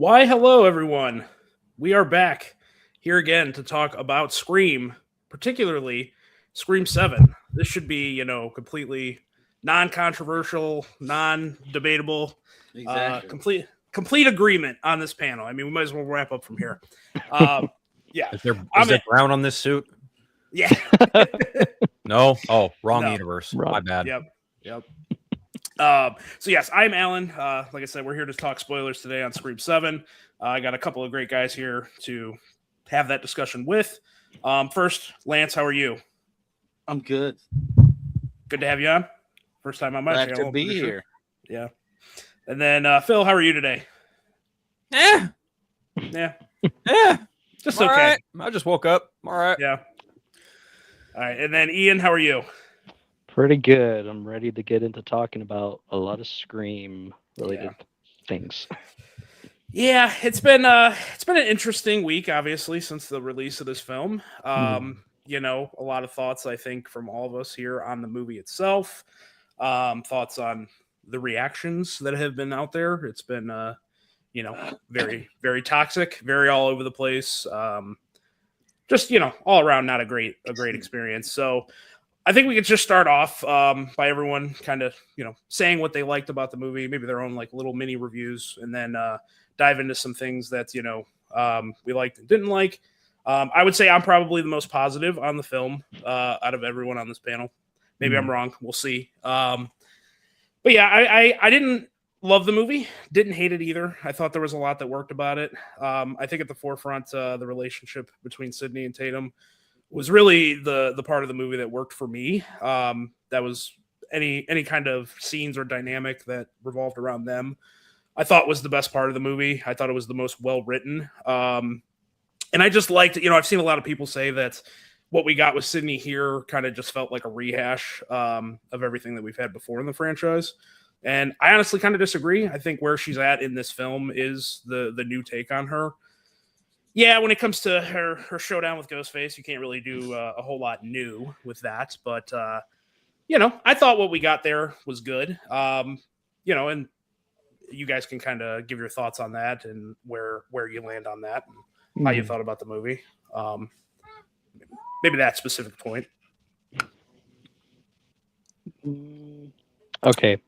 Why, hello, everyone. We are back here again to talk about Scream, particularly Scream 7. This should be, completely non controversial, non debatable, Exactly. complete agreement on this panel. I mean, we might as well wrap up from here. Um, yeah, Is there is I'm there it. brown on this suit? Yeah, No. Oh, wrong no, universe. Wrong. My bad. yep, yep. So yes, I'm Alan. Like I said, we're here to talk spoilers today on Scream 7. I got a couple of great guys here to have that discussion with. First, Lance, how are you? I'm good. Good to have you on. First time on my Glad channel. to be pretty sure. here. Yeah. And then Phil, how are you today? Eh, Yeah, eh. just All okay. right. I just woke up. All right. Yeah. All right. And then Ian, how are you? Pretty good. I'm ready to get into talking about a lot of Scream related things. Yeah, it's been an interesting week, obviously, since the release of this film. A lot of thoughts, I think, from all of us here on the movie itself. Thoughts on the reactions that have been out there. It's been very, very toxic, very all over the place. Just all around not a great experience. So I think we could just start off by everyone kind of saying what they liked about the movie, maybe their own like little mini reviews, and then dive into some things that we liked and didn't like. I would say I'm probably the most positive on the film out of everyone on this panel. Maybe I'm wrong. We'll see. But yeah, I didn't love the movie. Didn't hate it either. I thought there was a lot that worked about it. I think at the forefront, the relationship between Sydney and Tatum was really the part of the movie that worked for me. That was any kind of scenes or dynamic that revolved around them, I thought was the best part of the movie. I thought it was the most well written. And I just liked, I've seen a lot of people say that what we got with Sydney here kind of just felt like a rehash of everything that we've had before in the franchise. And I honestly kind of disagree. I think where she's at in this film is the new take on her. Yeah, when it comes to her showdown with Ghostface, you can't really do a whole lot new with that. But, I thought what we got there was good. And you guys can kind of give your thoughts on that and where you land on that and how you thought about the movie. Maybe that specific point. Okay.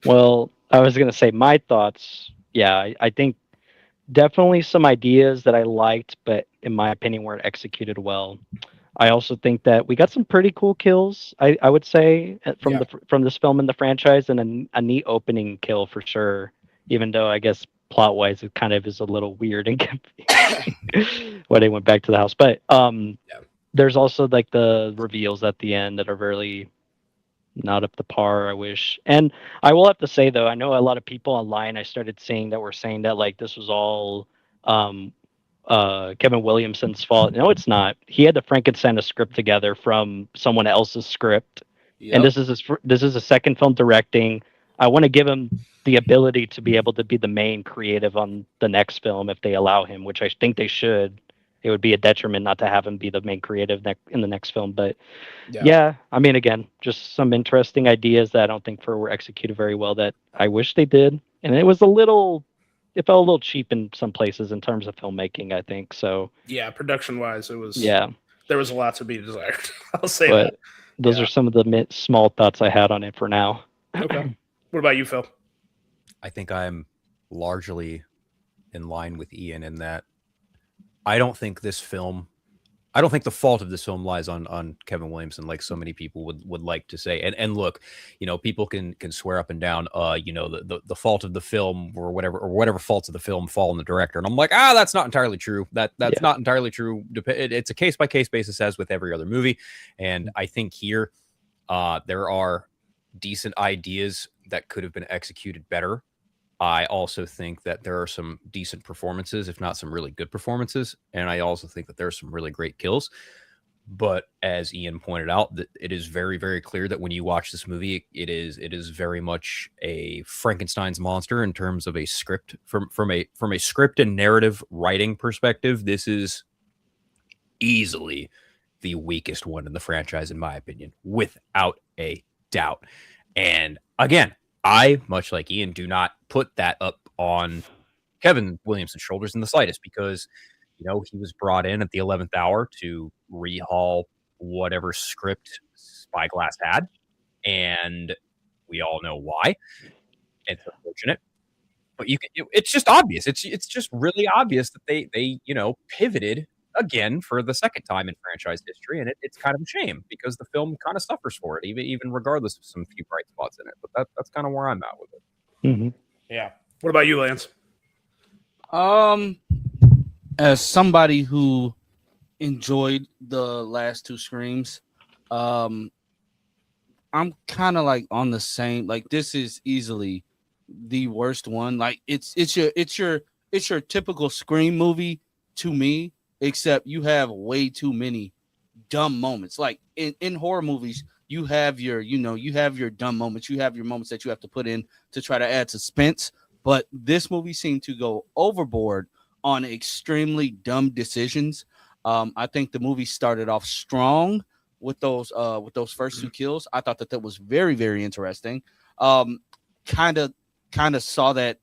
Well, I was going to say my thoughts. Yeah, I think definitely some ideas that I liked, but in my opinion, weren't executed well. I also think that we got some pretty cool kills. I would say from this film in the franchise, and a neat opening kill for sure. Even though I guess plot wise, it kind of is a little weird and confusing when they went back to the house. But there's also like the reveals at the end that are really not up to par, I wish. And I will have to say though, I know a lot of people online I started seeing that were saying that like this was all Kevin Williamson's fault. No, it's not. He had to Frankenstein a script together from someone else's script. Yep. And this is a second film directing. I want to give him the ability to be able to be the main creative on the next film if they allow him, which I think they should. It would be a detriment not to have him be the main creative in the next film. But yeah, I mean, again, just some interesting ideas that I don't think were executed very well that I wish they did. And it felt a little cheap in some places in terms of filmmaking, I think. So yeah, production wise, it was, there was a lot to be desired. I'll say but that. Those are some of the small thoughts I had on it for now. Okay. What about you, Phil? I think I'm largely in line with Ian in that I don't think the fault of this film lies on Kevin Williamson, like so many people would like to say. And look, people can swear up and down, the fault of the film or whatever faults of the film fall on the director. And I'm like, that's not entirely true. That's not entirely true. It's a case by case basis, as with every other movie. And I think here, there are decent ideas that could have been executed better. I also think that there are some decent performances, if not some really good performances. And I also think that there are some really great kills. But as Ian pointed out, that it is very, very clear that when you watch this movie, it is very much a Frankenstein's monster in terms of a script. From a script and narrative writing perspective, this is easily the weakest one in the franchise, in my opinion, without a doubt. And again, I, much like Ian, do not put that up on Kevin Williamson's shoulders in the slightest because, he was brought in at the 11th hour to rehaul whatever script Spyglass had, and we all know why. It's unfortunate, but it's just obvious. It's just really obvious that they pivoted again for the second time in franchise history, and it's kind of a shame because the film kind of suffers for it, even regardless of some few bright spots in it. But that's kind of where I'm at with it. Mm-hmm. Yeah. What about you, Lance? As somebody who enjoyed the last two Screams, I'm kind of like on the same. Like, this is easily the worst one. Like, it's your typical Scream movie to me, except you have way too many dumb moments. Like in horror movies, you have your dumb moments. You have your moments that you have to put in to try to add suspense. But this movie seemed to go overboard on extremely dumb decisions. I think the movie started off strong with those first two kills. I thought that was very, very interesting. Kind of saw that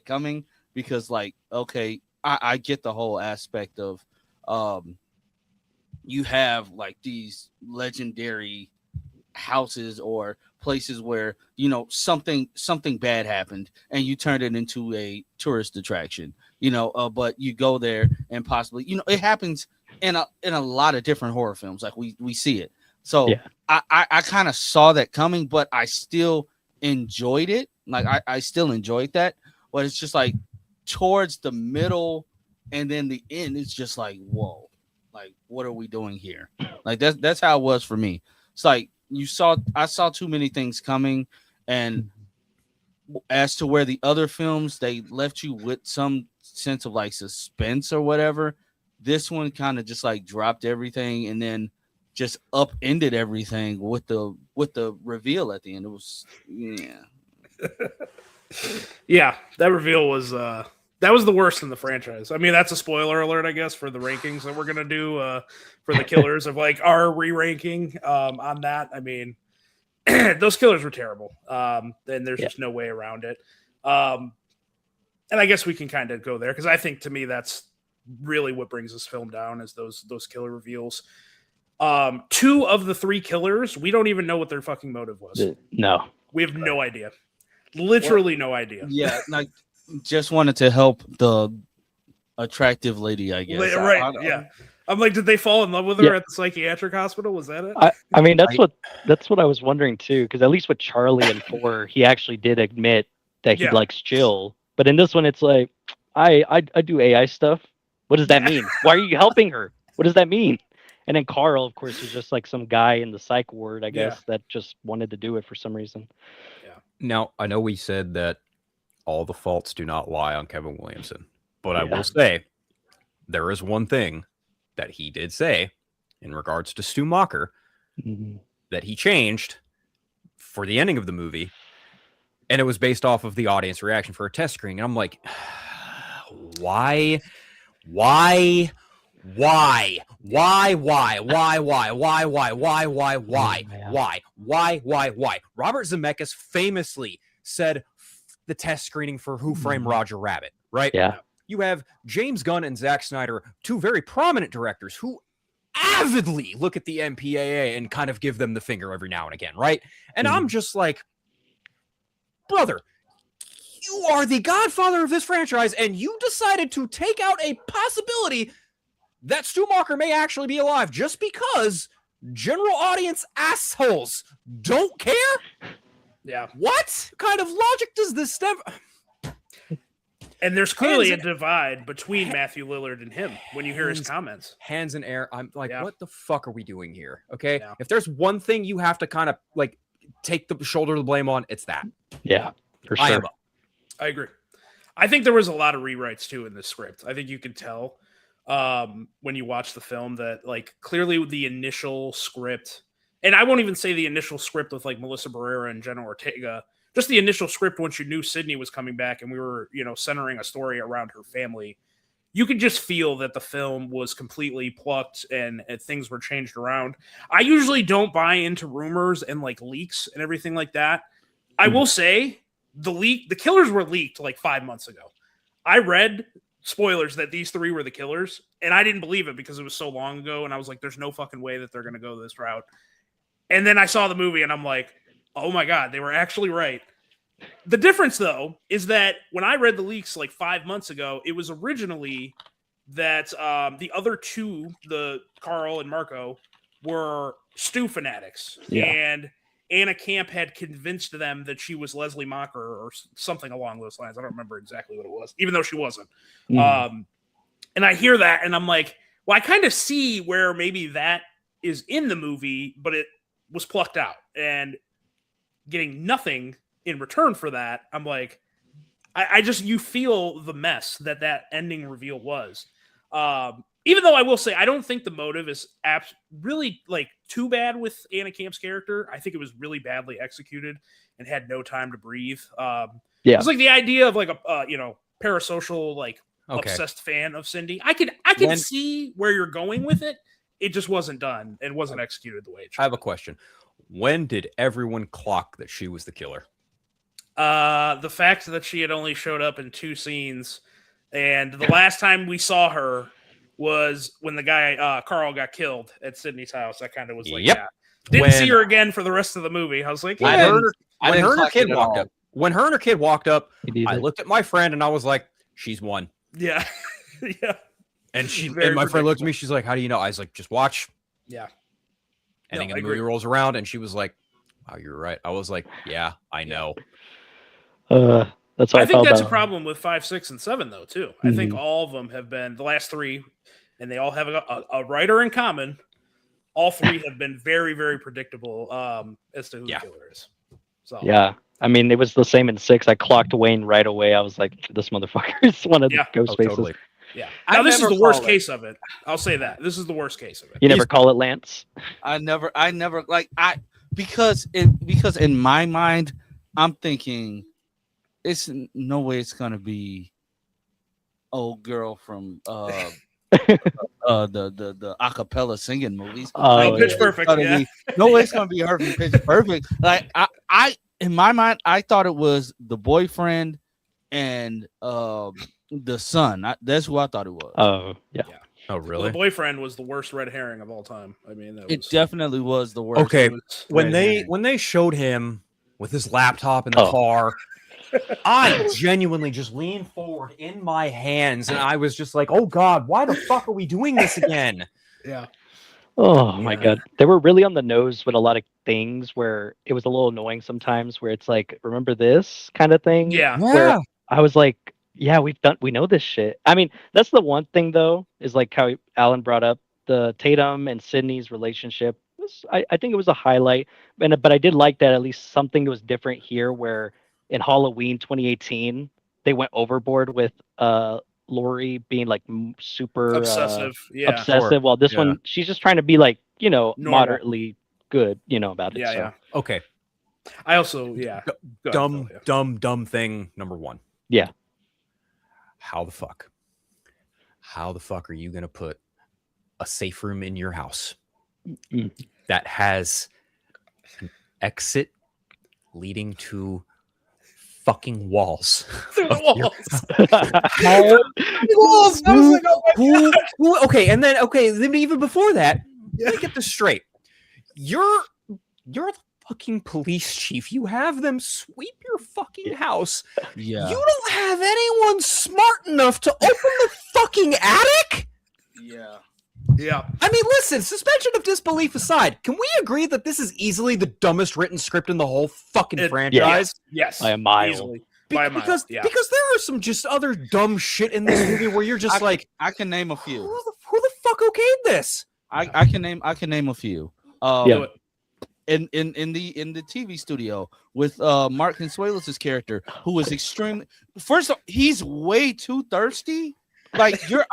coming because, like, okay, I get the whole aspect of you have like these legendary houses or places where something bad happened and you turned it into a tourist attraction, but you go there and possibly it happens in a lot of different horror films. Like we see it. So yeah. I kind of saw that coming, but I still enjoyed it. Like I still enjoyed that, but it's just like towards the middle and then the end, it's just like, whoa, like what are we doing here? Like that's how it was for me. It's like I saw too many things coming, and as to where the other films, they left you with some sense of like suspense or whatever. This one kind of just like dropped everything and then just upended everything with the reveal at the end. It was yeah, that reveal was that was the worst in the franchise. I mean, that's a spoiler alert, I guess, for the rankings that we're gonna do for the killers of like our re-ranking on that. I mean, those killers were terrible. And there's just no way around it. And I guess we can kind of go there because I think to me that's really what brings this film down is those killer reveals. 2 of the 3 killers, we don't even know what their fucking motive was. No, we have no idea. Literally no idea. Yeah, like just wanted to help the attractive lady, I guess. Right. Yeah. I'm like, did they fall in love with her at the psychiatric hospital? Was that it? I mean, that's what I was wondering too. Because at least with Charlie and 4, he actually did admit that he likes Jill. But in this one, it's like, I do AI stuff. What does that mean? Why are you helping her? What does that mean? And then Carl, of course, is just like some guy in the psych ward, I guess, that just wanted to do it for some reason. Yeah. Now, I know we said that all the faults do not lie on Kevin Williamson, but I will say there is one thing that he did say in regards to Stu Macher that he changed for the ending of the movie, and it was based off of the audience reaction for a test screening. And I'm like, why? Robert Zemeckis famously said the test screening for Who Framed Roger Rabbit, right? Yeah. You have James Gunn and Zack Snyder, 2 very prominent directors who avidly look at the MPAA and kind of give them the finger every now and again, right? And I'm just like, brother, you are the godfather of this franchise, and you decided to take out a possibility that Stu Macher may actually be alive just because general audience assholes don't care? Yeah. What kind of logic does this stem? And there's clearly a divide between Matthew Lillard and him when you hear his comments. Hands in air. I'm like, what the fuck are we doing here? Okay. Yeah. If there's one thing you have to kind of like take the shoulder of the blame on, it's that. Yeah, for sure. I agree. I think there was a lot of rewrites too in this script. I think you could tell when you watch the film that like clearly the initial script, and I won't even say the initial script with like Melissa Barrera and Jenna Ortega, just the initial script once you knew Sydney was coming back and we were, centering a story around her family, you could just feel that the film was completely plucked and things were changed around. I usually don't buy into rumors and like leaks and everything like that. I will say the killers were leaked like 5 months ago. I read spoilers that these three were the killers, and I didn't believe it because it was so long ago, and I was like, "There's no fucking way that they're gonna go this route." And then I saw the movie, and I'm like, "Oh my god, they were actually right." The difference, though, is that when I read the leaks like 5 months ago, it was originally that the other two, the Carl and Marco, were Stu fanatics, Yeah. and Anna Camp had convinced them that she was Leslie Mocker or something along those lines. I don't remember exactly what it was, even though she wasn't. Mm. And I hear that, and I'm like, well, I kind of see where maybe that is in the movie, but it was plucked out, and getting nothing in return for that, I'm like, I just, you feel the mess that ending reveal was. Even though I will say, I don't think the motive is really like too bad with Anna Camp's character. I think it was really badly executed and had no time to breathe. It's like the idea of like a parasocial, like obsessed fan of Cindy. I can see where you're going with it. It just wasn't done and wasn't executed the way it should. I have a question. When did everyone clock that she was the killer? The fact that she had only showed up in 2 scenes, and the last time we saw her was when the guy Carl got killed at Sydney's house. I kind of was like, Yep. yeah. Didn't see her again for the rest of the movie. I was like, When yeah. her and her kid walked all. up. When her and her kid walked up, He I did. looked at my friend and I was like, "She's one." Yeah. Yeah. And Very my friend looked at predictable. me. She's like, "How do you know?" I was like, "Just watch." Yeah. Ending No, of I the movie agree. rolls around, and she was like, "Wow, you're right." I was like, "Yeah, I know." That's how I, I think felt that's a about problem with 5, 6, and 7, though, too. I think Mhm. all of them have been the last 3, and they all have a writer in common. All 3 have been very, very predictable as to who Yeah. the killer is. So Yeah. I mean, it was the same in 6. I clocked Wayne right away. I was like, this motherfucker is one of Yeah. the ghost Oh, faces. totally. yeah. I Now this is never the worst call it. case of it. I'll say that this is the worst case of it. You never call it Lance? I never like because in my mind I'm thinking it's no way it's gonna be old girl from the acapella singing movies. Oh, Like, Pitch it's Perfect, gonna yeah. be- no way it's gonna be her from Pitch Perfect. Like I in my mind I thought it was the boyfriend and the son. That's who I thought it was. Oh, yeah. Oh, The really? boyfriend was the worst red herring of all time. I mean, that It was definitely was the worst. Okay, it was when red they herring. when they showed him with his laptop in the Oh. car, I genuinely just leaned forward in my hands, and I was just like, "Oh God, why the fuck are we doing this again?" yeah. Oh my Yeah. god. They were really on the nose with a lot of things where it was a little annoying sometimes where it's like, remember this kind of thing? Yeah. Where I was like, yeah, we know this shit. I mean, that's the one thing though, is like how Alan brought up the Tatum and Sydney's relationship. I think it was a highlight. But I did like that at least something was different here where in Halloween 2018, they went overboard with Lori being like super Obsessive. Yeah. obsessive. While this Yeah. one, she's just trying to be like, Normal. moderately good, about it. Yeah. so. Yeah. Okay, I also, yeah. Go ahead, dumb, Phil, yeah. dumb thing number 1. Yeah. How the fuck are you gonna put a safe room in your house Mm. that has an exit leading to fucking walls? Through the of your- walls. I was like, oh my who- okay, and then even before that, let me get this straight. You're the fucking police chief. You have them sweep your fucking house. Yeah. You don't have anyone smart enough to open the fucking attic? Yeah. Yeah. I mean, listen, suspension of disbelief aside, can we agree that this is easily the dumbest written script in the whole fucking It- franchise? Yes. By a mile. Easily. By a mile. Because Yeah. because there are some just other dumb shit in this movie where you're just like, I can name a who few. the fuck okayed this? I can name a few. Yeah. Do it. In the TV studio with Mark Consuelos' character, who was extremely first of all, he's way too thirsty. Like you're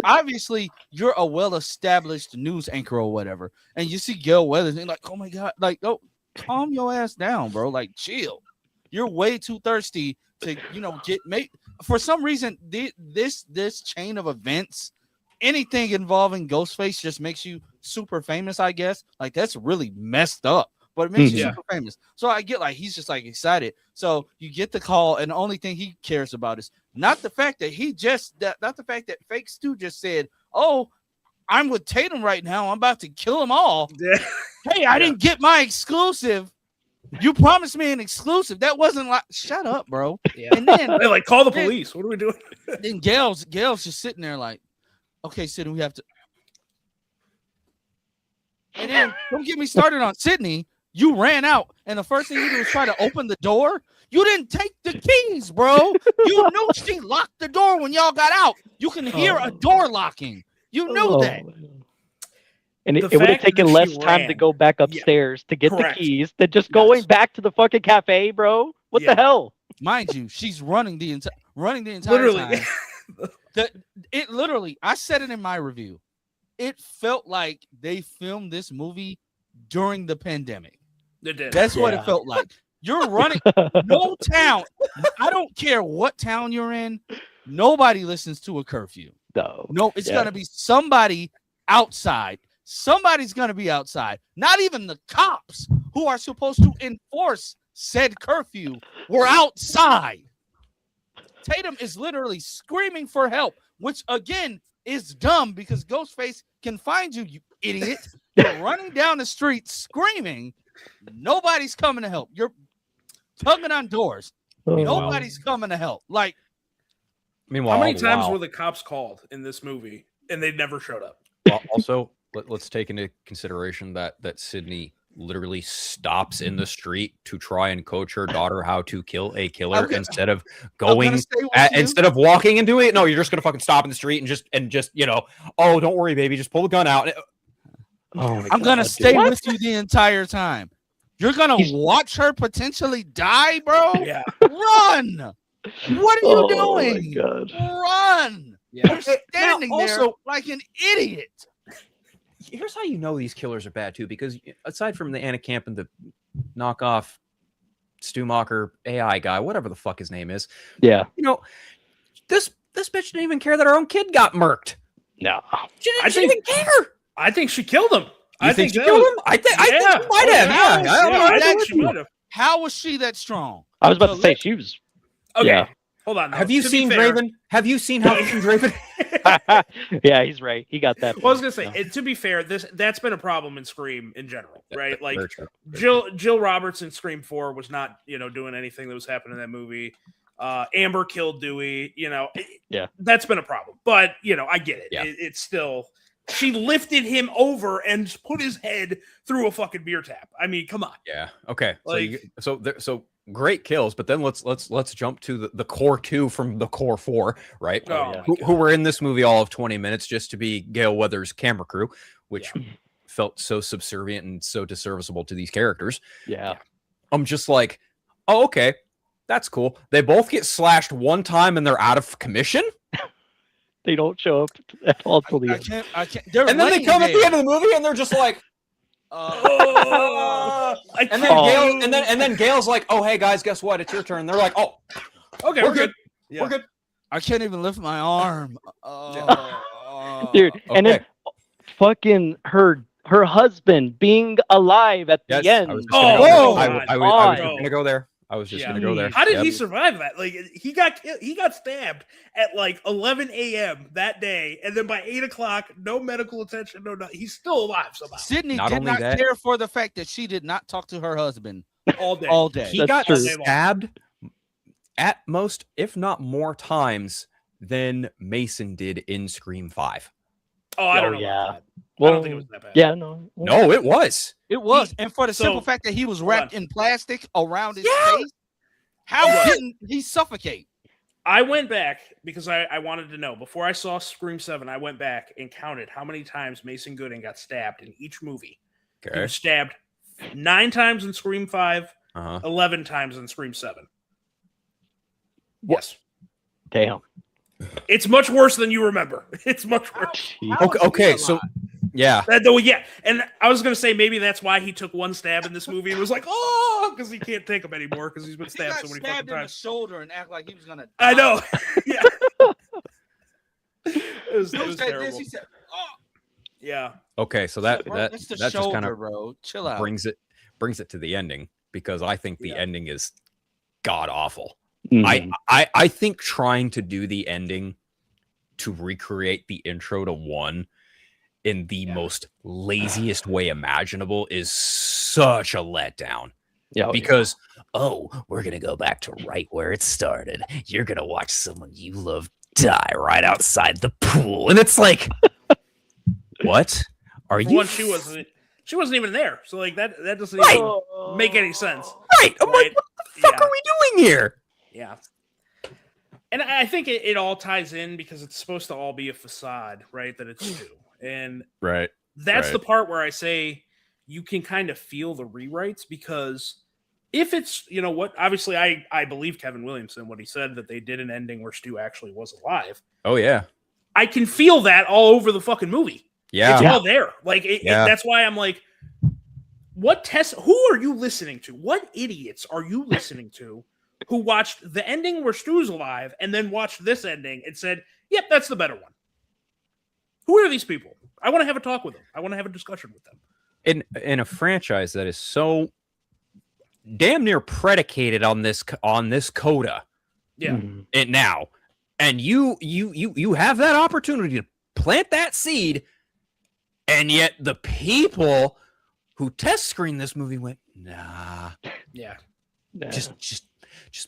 obviously you're a well-established news anchor or whatever, and you see Gail Weathers and you're like, oh my god, like oh, calm your ass down, bro. Like chill. You're way too thirsty to for some reason this chain of events, anything involving Ghostface just makes you super famous, I guess. Like that's really messed up but it makes you Yeah. super famous. So I get like he's just like excited. So you get the call, and the only thing he cares about is not the fact that not the fact that Fake Stu just said, "Oh, I'm with Tatum right now. I'm about to kill them all." Yeah. Hey, I didn't get my exclusive. You promised me an exclusive. That wasn't like, shut up, bro. Yeah. And then They're like, call the police. What are we doing? then Gail's just sitting there like, okay, Sydney, we have to. And then don't get me started on Sydney. You ran out, and the first thing you did was try to open the door. You didn't take the keys, bro. You knew she locked the door when y'all got out. You can hear a door locking. You knew that. And The it would have fact that taken she less time to ran. go back upstairs to get Correct. the keys than just going Yes. back to the fucking cafe, bro. What Yeah. the hell? Mind you, she's running the entire Literally. time. It literally, I said it in my review. It felt like they filmed this movie during the pandemic. It did. That's what Yeah. it felt like. You're running no town. I don't care what town you're in. Nobody listens to a curfew. No, it's Yeah. gonna be somebody outside. Somebody's gonna be outside. Not even the cops who are supposed to enforce said curfew were outside. Tatum is literally screaming for help, which again is dumb because Ghostface can find you, you idiot. You're running down the street screaming. Nobody's coming to help. You're tugging on doors. Oh, Nobody's coming to help. Like, Meanwhile, How many times wow. were the cops called in this movie and they never showed up? Also, let's take into consideration that Sydney literally stops in the street to try and coach her daughter how to kill a killer Okay. instead of I'm gonna going stay with you. instead of walking and doing it. No, you're just gonna fucking stop in the street and just oh, don't worry, baby, just pull the gun out. Oh my I'm gonna God, stay dude. with you the entire time. You're gonna He's- watch her potentially die, bro. Yeah. Run! What are you Oh my doing? God. Run! Yeah. You're standing Now, there also- like an idiot. Here's how you know these killers are bad too, because aside from the Anna Camp and the knockoff Stumacher AI guy, whatever the fuck his name is, Yeah. this bitch didn't even care that her own kid got murked. No. She I didn't even care. I think she killed him. You think she that killed was- him? I think Yeah. she might have. Oh, Yeah, I don't know. I I think don't she know. might have. How was she that strong? I was about So to say let- she was. Okay. Yeah. Hold on. now. Have you To be seen fair- Draven? Have you seen how Draven? Yeah, he's right. He got that. Well, I was gonna point. say, to be fair, that's been a problem in Scream in general, right? Like Very true. Jill Roberts in Scream 4 was not, doing anything that was happening in that movie. Amber killed Dewey, Yeah. that's been a problem. But I get it. Yeah. It's still she lifted him over and put his head through a fucking beer tap. I mean, come on. Yeah. Okay. Like- So great kills, but then let's jump to the core 2 from the core 4, right? Oh, yeah. my Who were in this movie all of 20 minutes just to be Gail Weathers' camera crew, which felt so subservient and so disserviceable to these characters. Yeah. I'm just like, oh, okay, that's cool. They both get slashed one time and they're out of commission, They don't show up at all till the I end. can't. I can't. They're and then they laying come at the there. end of the movie and they're just like, Oh, I and then can't- Gail, and then Gail's like, oh, hey guys, guess what? It's your turn. They're like, oh, okay, we're good. Yeah. We're good. I can't even lift my arm. Dude, and then Okay. fucking her husband being alive at the Yes, end. I was just Oh, gonna go there. oh, I God. was just Oh. gonna go there. I was just Yeah. gonna go there. How did Yep. he survive that? Like he got stabbed at like 11 a.m. that day, and then by 8 o'clock, no medical attention, no, he's still alive somehow Sydney Not did only not that- care for the fact that she did not talk to her husband all day. all day. He That's got true. stabbed at most, if not more times than Mason did in Scream 5. Oh, I don't Oh, know. yeah. About that. I Well, don't think it was that bad. yeah, no. No, it was. It was, and for the so- simple fact that he was hold wrapped on. in plastic around his Yeah. face, how Yeah. didn't he suffocate? I went back because I wanted to know before I saw Scream 7. I went back and counted how many times Mason Gooding got stabbed in each movie. He Okay. was stabbed 9 times in Scream 5, Uh-huh. 11 times in Scream 7. What? Yes, Damn. it's much worse than you remember. It's much worse. Jeez. How Okay. is he Okay. So, alive? yeah. Though, yeah, and I was gonna say maybe that's why he took one stab in this movie and was like, "Oh," because he can't take him anymore because he's been He stabbed got so many stabbed fucking in the times. shoulder and act like he was gonna. I die. know. Yeah. It was He said this. terrible. He said, "Oh, Yeah. Okay. So that bro, that it's the that just shoulder, kind of bro. Chill out." brings it to the ending, because I think the ending is god awful. Mhm. I think trying to do the ending to recreate the intro to 1 in the most laziest way imaginable is such a letdown. Yeah, Because we're gonna go back to right where it started. You're gonna watch someone you love die right outside the pool, and it's like, what are For you? one, she wasn't even there. So like that doesn't Right. even make any sense. Right? I'm Right? like, what the fuck Yeah. are we doing here? Yeah. And I think it all ties in because it's supposed to all be a facade, right? That it's Stu. And Right. that's Right. the part where I say you can kind of feel the rewrites, because if it's, what, obviously I believe Kevin Williamson, what he said, that they did an ending where Stu actually was alive. Oh yeah. I can feel that all over the fucking movie. Yeah. It's all there. Like, Yeah. that's why I'm like, who are you listening to? What idiots are you listening to who watched the ending where Stu's alive and then watched this ending and said, yep, that's the better one? Who are these people? I want to have a talk with them. I want to have a discussion with them. In a franchise that is so damn near predicated on this coda. Yeah. Mhm. It now, and you have that opportunity to plant that seed, and yet the people who test screened this movie went, nah, Yeah. Yeah. just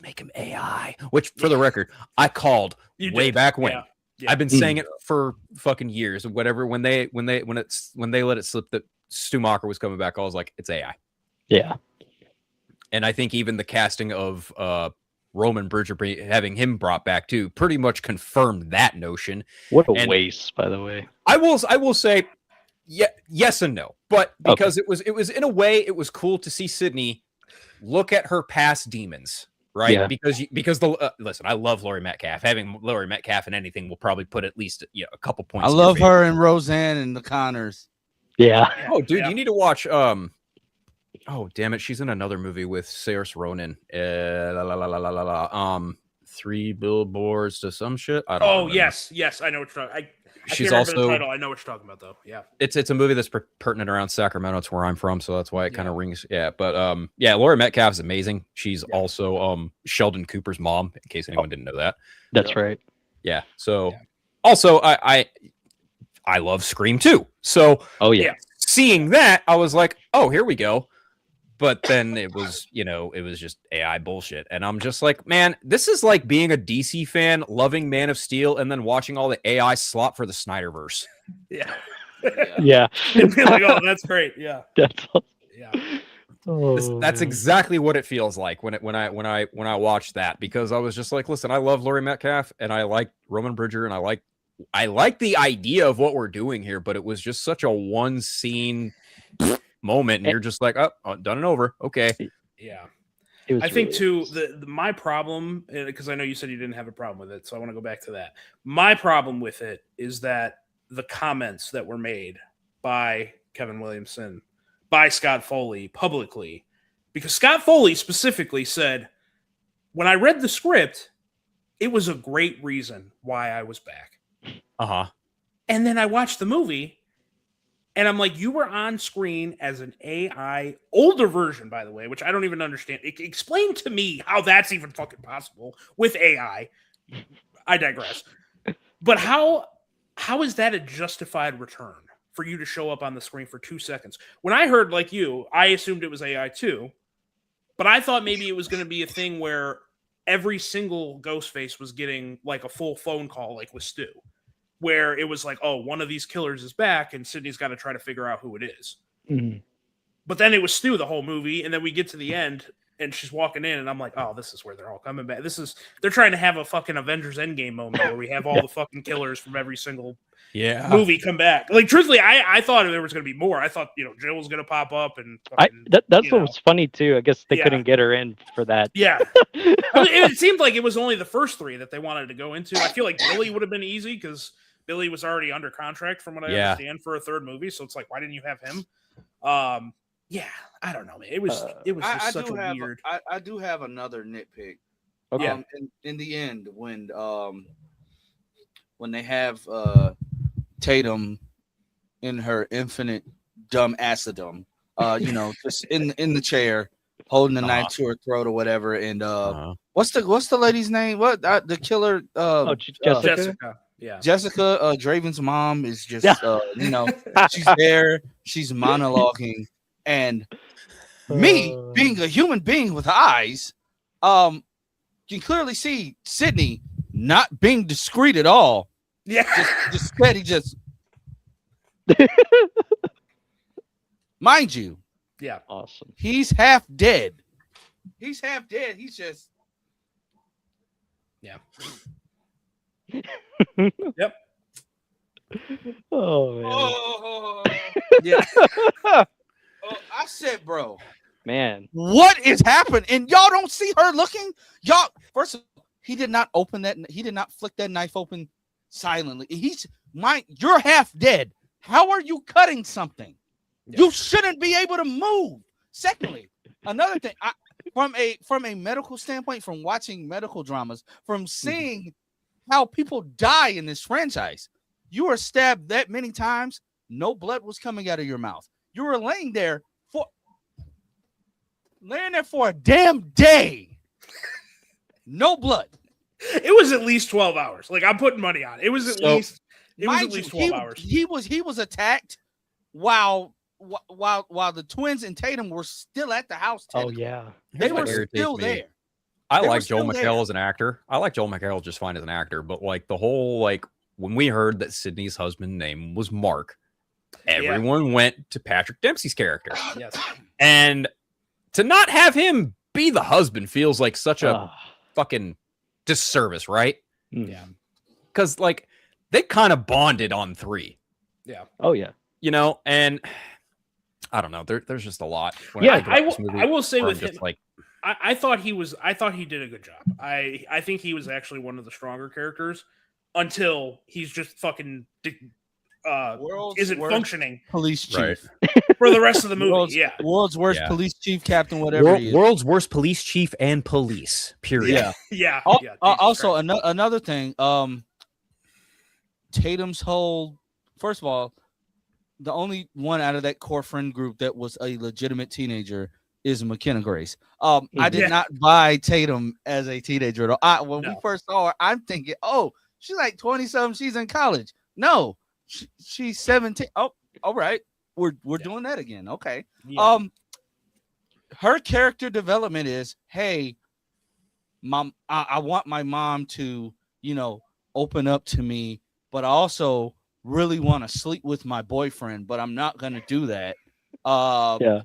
make him AI. Which, for the record, I called You way did. back when. Yeah. Yeah. I've been saying it for fucking years. Whatever. When they let it slip that Stu Macher was coming back, I was like, it's AI. Yeah. And I think even the casting of Roman Bridger, having him brought back too, pretty much confirmed that notion. What a And- waste, by the way. I will say, yes and no, but because it was in a way it was cool to see Sydney look at her past demons, right? Yeah. Because listen, I love Laurie Metcalf. Having Laurie Metcalf in anything will probably put at least a couple points. I in your love favor. her and Roseanne and the Connors. Yeah. Oh, dude, Yeah. you need to watch. Oh, damn it, she's in another movie with Saoirse Ronan. 3 billboards to some shit. I don't. Oh, remember. yes. I know what you're talking. I She's can't remember the also. title. I know what you're talking about, though. Yeah. It's a movie that's pertinent around Sacramento. It's where I'm from, so that's why it kind Yeah. of rings. Yeah, but yeah, Laurie Metcalf is amazing. She's Yeah. also Sheldon Cooper's mom, in case anyone didn't know that. That's right. Yeah. So Yeah. also I love Scream too. So Oh yeah. Yeah. seeing that, I was like, oh, here we go. But then it was, it was just AI bullshit. And I'm just like, man, this is like being a DC fan, loving Man of Steel, and then watching all the AI slop for the Snyderverse. Yeah. Yeah. And be like, oh, that's great. Yeah. That's Yeah. That's man. exactly what it feels like when I watched that, because I was just like, listen, I love Laurie Metcalf and I like Roman Bridger and I like the idea of what we're doing here, but it was just such a one scene moment, and you're just like, oh, done and over. Okay. Yeah. It was I think really- too my problem, because I know you said you didn't have a problem with it, so I want to go back to that. My problem with it is that the comments that were made by Kevin Williamson, by Scott Foley publicly, because Scott Foley specifically said, when I read the script, it was a great reason why I was back. Uh-huh. And then I watched the movie and I'm like, you were on screen as an AI, older version, by the way, which I don't even understand. Explain to me how that's even fucking possible with AI. I digress. But how is that a justified return for you to show up on the screen for 2 seconds? When I heard, like you, I assumed it was AI too, but I thought maybe it was going to be a thing where every single Ghostface was getting like a full phone call, like with Stu, where it was like, oh, one of these killers is back and Sydney's got to try to figure out who it is. Mhm. But then it was Stu the whole movie, and then we get to the end and she's walking in and I'm like, oh, this is where they're all coming back. They're trying to have a fucking Avengers Endgame moment where we have all the fucking killers from every single Yeah. movie come back. Like, truthfully, I thaught there was going to be more. I thought, Jill was going to pop up and fucking, That's you what know. was funny too. I guess they Yeah. couldn't get her in for that. yeah. It seemed like it was only the first 3 that they wanted to go into. I feel like Billy would have been easy because Billy was already under contract, from what I Yeah. understand, for a 3rd movie. So it's like, why didn't you have him? Yeah, I don't know, man. It was I just such do a have weird. I do have another nitpick. Okay. In the end, when they have Tatum in her infinite dumb acidum, just in the chair, holding the knife to her throat or whatever. And what's the lady's name? What the killer? Jessica. Jessica. Yeah. Jessica, Draven's mom is just, she's there, she's monologuing, and me being a human being with eyes, can clearly see Sydney not being discreet at all. Yeah. Just steady, just mind you. Yeah. Awesome. He's half dead. He's half dead. He's just. Yeah. Yep. Oh man. Oh, Yeah. I said, bro, Man. what is happening? And y'all don't see her looking. Y'all, first of all, he did not open that. He did not flick that knife open silently. You're half dead. How are you cutting something? Yeah. You shouldn't be able to move. Secondly, another thing, from a medical standpoint, from watching medical dramas, from seeing how people die in this franchise, you were stabbed that many times, no blood was coming out of your mouth. You were laying there for a damn day. No blood. It was at least 12 hours. Like, I'm putting money on it. It was at least 12 hours. He was attacked while the twins and Tatum were still at the house. Oh yeah. They were irritates still me. there. I They were like Joel still McHale there. as an actor. I like Joel McHale just fine as an actor, but like the whole like when we heard that Sydney's husband's name was Mark, everyone went to Patrick Dempsey's character. Yes. And to not have him be the husband feels like such a fucking disservice, right? Yeah. Because like they kind of bonded on 3, Yeah. Oh yeah. you know, and I don't know. There's just a lot. When Yeah, think about this movie, I will say where I'm with just him, like I thought he did a good job. I think he was actually one of the stronger characters until he's just fucking isn't worst functioning police chief. Right. for the rest of the movie. World's, Yeah. world's worst Yeah. police chief, captain, whatever. he is. world's worst police chief and police. Period. Yeah. Yeah. Al- yeah. Also, another thing, Tatum's whole. First of all, the only one out of that core friend group that was a legitimate teenager is McKenna Grace. I did Yeah. not buy Tatum as a teenager at all. When we No. first saw her, I'm thinking, oh, she's like 20-something. She's in college. No, she's 17. Oh, all right. We're doing that again. Okay. Yeah. Her character development is, hey, mom, I want my mom to, open up to me, but I also really want to sleep with my boyfriend, but I'm not gonna do that. Yeah.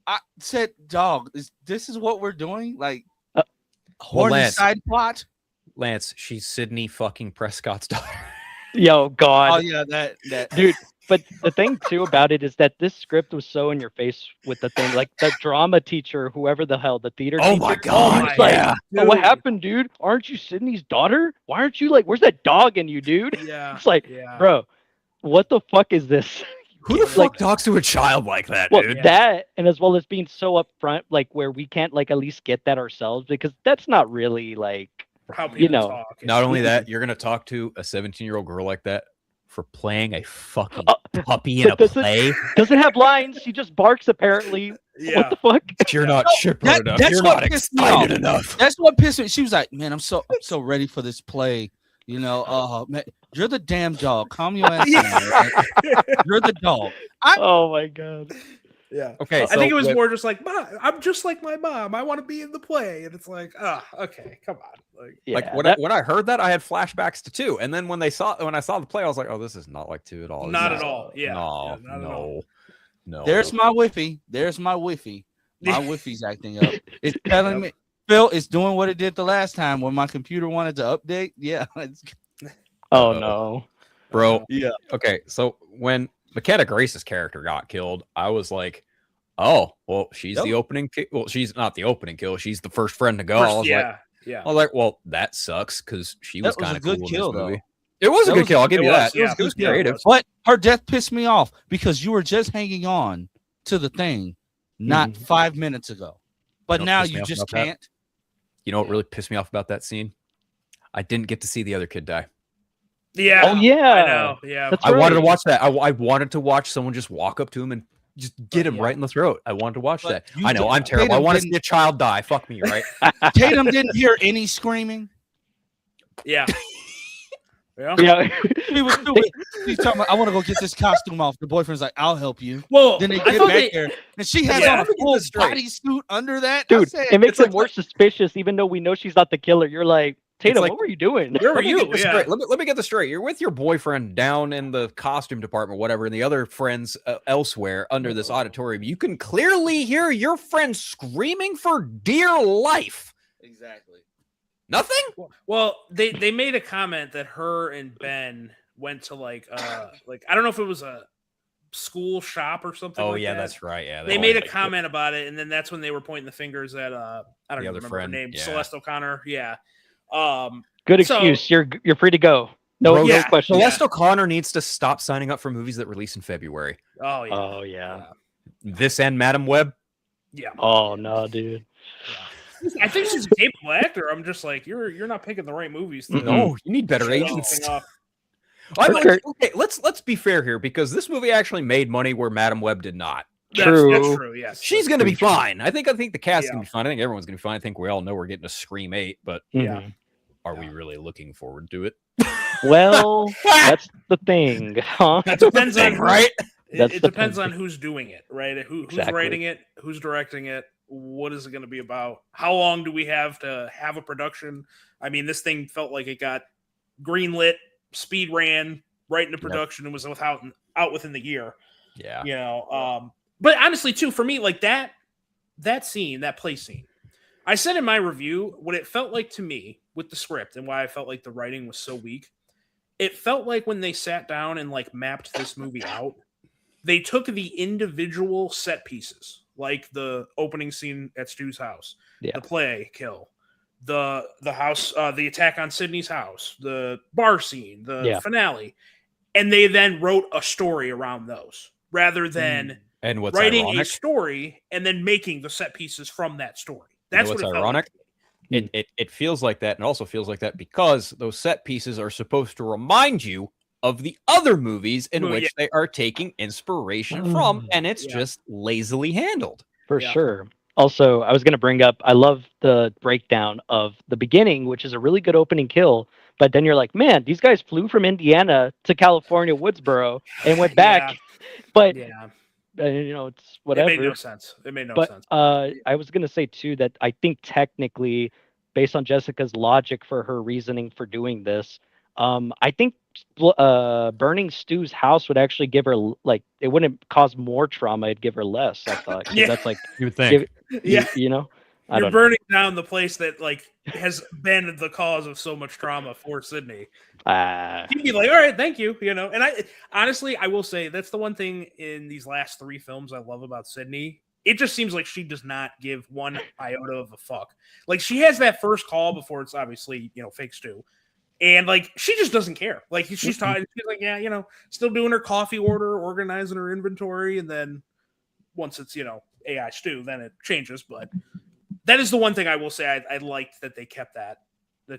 I said, dog, this is what we're doing? Like Well, horny Lance- side plot? Lance, she's Sydney fucking Prescott's daughter. Yo, God. Oh yeah, that Dude, but the thing too about it is that this script was so in your face with the thing, like the drama teacher, whoever the hell, the theater Oh teacher. my God, He's like, yeah. "Oh, what Dude. happened, dude? Aren't you Sydney's daughter? Why aren't you like, where's that dog in you, dude?" Yeah. It's like, Yeah. bro, what the fuck is this? Who the Like- fuck talks to a child like that, Well, dude? that, and as well as being so upfront, like where we can't like at least get that ourselves, because that's not really like, How people know, talk. Not only that, you're gonna talk to a 17-year-old girl like that for playing a fucking puppy in a but does it- play. doesn't have lines. He just barks apparently. Yeah. What the fuck? You're not chipper that- enough. that's You're what not pissed me excited off. enough. That's what pissed me. She was like, "Man, I'm so ready for this play." Man, you're the damn dog. Calm your ass down. man. You're the dog. Oh my God. Yeah. Okay, I think it was so- more just like, "Mom, I'm just like my mom. I want to be in the play." And it's like, okay, come on. Like, Yeah, Like when that- I heard that, I had flashbacks to 2, and then when I saw the play, I was like, "Oh, this is not like 2 at all." This Not is- at all. Yeah. No, Yeah, not at all. no. There's my Wi-Fi. My Wi-Fi's acting up. It's telling me, Phil, it's doing what it did the last time when my computer wanted to update. Yeah. oh Uh-oh. no. bro. Yeah. Okay, so when McKenna Grace's character got killed, I was like, "Oh, well, she's Yep. the opening kill." Well, she's not the opening kill. She's the first friend to go. I was yeah. Yeah. like, "Well, that sucks," because she was That was kind a of good cool kill, in this movie. though. It was a That good was- kill. I'll give it you was, that. yeah. It was Yeah, it creative. was. But her death pissed me off because you were just hanging on to the thing not 5 minutes ago. But Don't now piss me you off just about that. can't. You know what really pissed me off about that scene? I didn't get to see the other kid die. Yeah. Oh yeah. I know. Yeah. That's I wanted to right. watch that. I wanted to watch someone just walk up to him and just get him yeah. right in the throat. I wanted to watch But that. you I know did- I'm terrible. I Tatum want to didn't- see a child die. Fuck me, right? Tatum didn't hear any screaming. Yeah. Yeah. Yeah. He was doing. He's talking about, I want to go get this costume off. The boyfriend's like, I'll help you. Well, Then they I get thought back there, and she has Yeah, on a let me get full this straight. bodysuit under that. I Dude, said, it makes it's it more suspicious, even though we know she's not the killer. You're like, Tatum, like- what were you doing? Where were Let me you? get this Yeah. straight. Let me get this straight. You're with your boyfriend down in the costume department, whatever, and the other friends elsewhere under this auditorium. You can clearly hear your friend screaming for dear life. exactly. Nothing? Well, they made a comment that her and Ben went to like I don't know if it was a school shop or something. Oh like yeah, that. that's right. Yeah, They all made a like- comment about it, and then that's when they were pointing the fingers at I don't The even other remember friend, her name, yeah. Celeste O'Connor. Yeah. Good So- excuse. You're free to go. No, Bro, no yeah. question. Celeste O'Connor needs to stop signing up for movies that release in February. Oh yeah. Oh yeah. This and Madam Web. Yeah. Oh no, dude. I think she's a capable actor. I'm just like, you're not picking the right movies. To No, you need better show agents. anything off. I'm Okay. like, okay, let's be fair here because this movie actually made money where Madam Web did not. That's True. true. Yes. She's gonna be fine. I think the cast Yeah. gonna be fine. I think everyone's gonna be fine. I think we all know we're getting a Scream 8, but Yeah. Mhm. are we really looking forward to it? Well, that's the thing, huh? It depends on right? That's It the depends thing. on who's doing it, right? Who's Exactly. writing it, who's directing it, what is it going to be about? How long do we have to have a production? I mean, this thing felt like it got greenlit, speed ran right into production, and was out within the year. Yeah. You know, but honestly, too, for me, like that scene, that play scene, I said in my review what it felt like to me with the script and why I felt like the writing was so weak. It felt like when they sat down and like mapped this movie out, they took the individual set pieces, like the opening scene at Stu's house, Yeah. the play kill, the house, the attack on Sydney's house, the bar scene, the Yeah. finale, and they then wrote a story around those rather than And what's writing ironic? a story and then making the set pieces from that story. You know That's what's what it felt ironic? like. It feels like that, and also feels like that because those set pieces are supposed to remind you of the other movies in Well, which yeah. they are taking inspiration from, and it's Yeah. just lazily handled. For Yeah. sure. Also, I was going to bring up, I love the breakdown of the beginning, which is a really good opening kill. But then you're like, man, these guys flew from Indiana to California, Woodsboro, and went back. But, Yeah, you know, it's it whatever. made no sense. It made no But sense. I was going to say, too, that I think technically, based on Jessica's logic for her reasoning for doing this, I think burning Stu's house would actually give her, like, it wouldn't cause more trauma. It'd give her less, I thought. 'Cause Yeah. that's like, You would think. Yeah, you know? I you're don't know. burning down the place that like has been the cause of so much trauma for Sydney. You'd be like, all right, thank you, you know. And I honestly, I will say that's the one thing in these last 3 films I love about Sydney. It just seems like she does not give one iota of a fuck. Like she has that first call before it's obviously, you know, fake Stu. And like she just doesn't care. Like she's talking, she's like, yeah, you know, still doing her coffee order, organizing her inventory, and then once it's, you know, AI Stu, then it changes. But that is the one thing I will say I liked that they kept that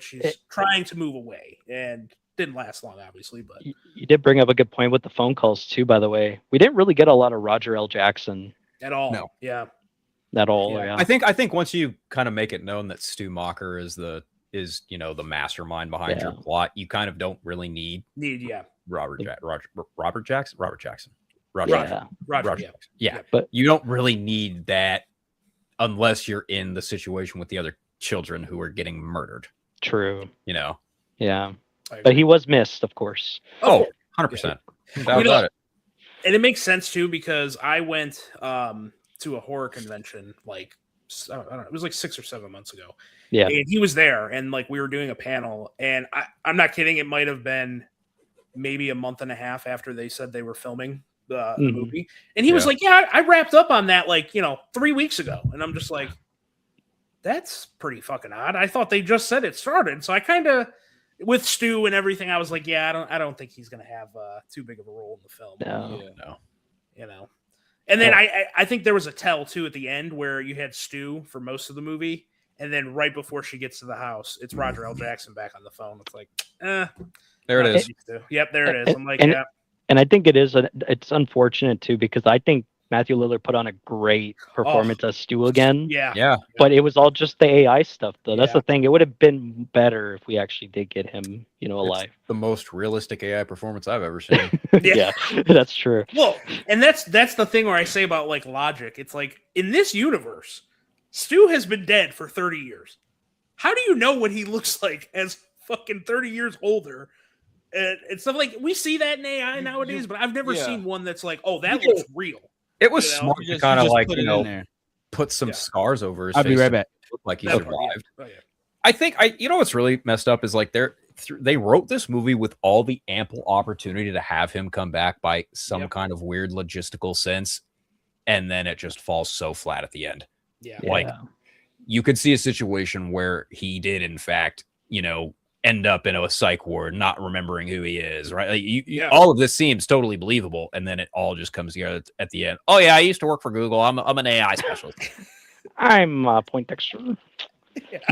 she's trying to move away, and didn't last long, obviously. But You did bring up a good point with the phone calls too, by the way. We didn't really get a lot of Roger L. Jackson at all, No. yeah, at all. Yeah. Yeah. I think once you kind of make it known that Stu Macher is you know the mastermind behind your Yeah. plot, you kind of don't really need yeah, Robert Jackson. Roger Yeah. Jackson. Roger, Roger. yeah. Yeah, Yeah. But you don't really need that unless you're in the situation with the other children who are getting murdered. true. You know. Yeah. I But agree. he was missed, of course. Oh, 100%. No doubt You know, about it. And it makes sense too because I went to a horror convention like I don't know, it was like 6 or 7 months ago. Yeah. And he was there, and like we were doing a panel, and I'm not kidding, it might have been maybe a month and a half after they said they were filming the Mhm. movie, and he was Yeah. like, "Yeah, I wrapped up on that like 3 weeks ago," and I'm just like, "That's pretty fucking odd." I thought they just said it started, so I kind of with Stu and everything, I was like, "Yeah, I don't think he's gonna have too big of a role in the film." No. Yeah. No. You know. And then Oh. I think there was a tell too at the end where you had Stu for most of the movie, and then right before she gets to the house, it's Roger L. Jackson back on the phone. It's like, There it not is. Stu. Yep, there it is. I'm like, And- yeah, And I think it's unfortunate too, because I think Matthew Lillard put on a great performance as Stu again. Yeah. Yeah. But it was all just the AI stuff, though. That's Yeah. the thing. It would have been better if we actually did get him, alive. It's the most realistic AI performance I've ever seen. Yeah, that's true. Well, and that's the thing where I say about like logic. It's like in this universe, Stu has been dead for 30 years. How do you know what he looks like as fucking 30 years older? And stuff like we see that in AI nowadays, but I've never seen one that's like, oh, that looks real. It was You know, smart You to just- kind of you just like, put it in there. put some Yeah. scars over his I'll face. be right to back. Look like he That part, survived. yeah. Oh, yeah. I think what's really messed up is like they wrote this movie with all the ample opportunity to have him come back by some kind of weird logistical sense, and then it just falls so flat at the end. Yeah. Like, you could see a situation where he did, in fact, end up in a psych ward, not remembering who he is, right? Like all of this seems totally believable, and then it all just comes together at the end. Oh yeah, I used to work for Google. I'm an AI specialist. I'm Poindexter.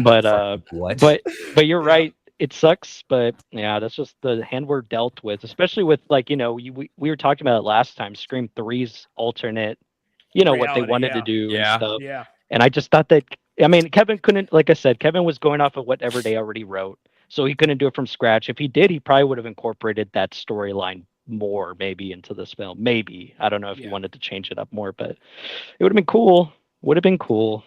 But What? but you're right. It sucks, but yeah, that's just the hand we're dealt with. Especially with like we were talking about it last time. Scream 3's alternate, what they Reality, wanted to do Yeah. and stuff. Yeah. And I just thought that Kevin couldn't, like I said, Kevin was going off of whatever they already wrote, so he couldn't do it from scratch. If he did, he probably would have incorporated that storyline more, maybe into this film. Maybe I don't know if he wanted to change it up more, but it would have been cool. Would have been cool,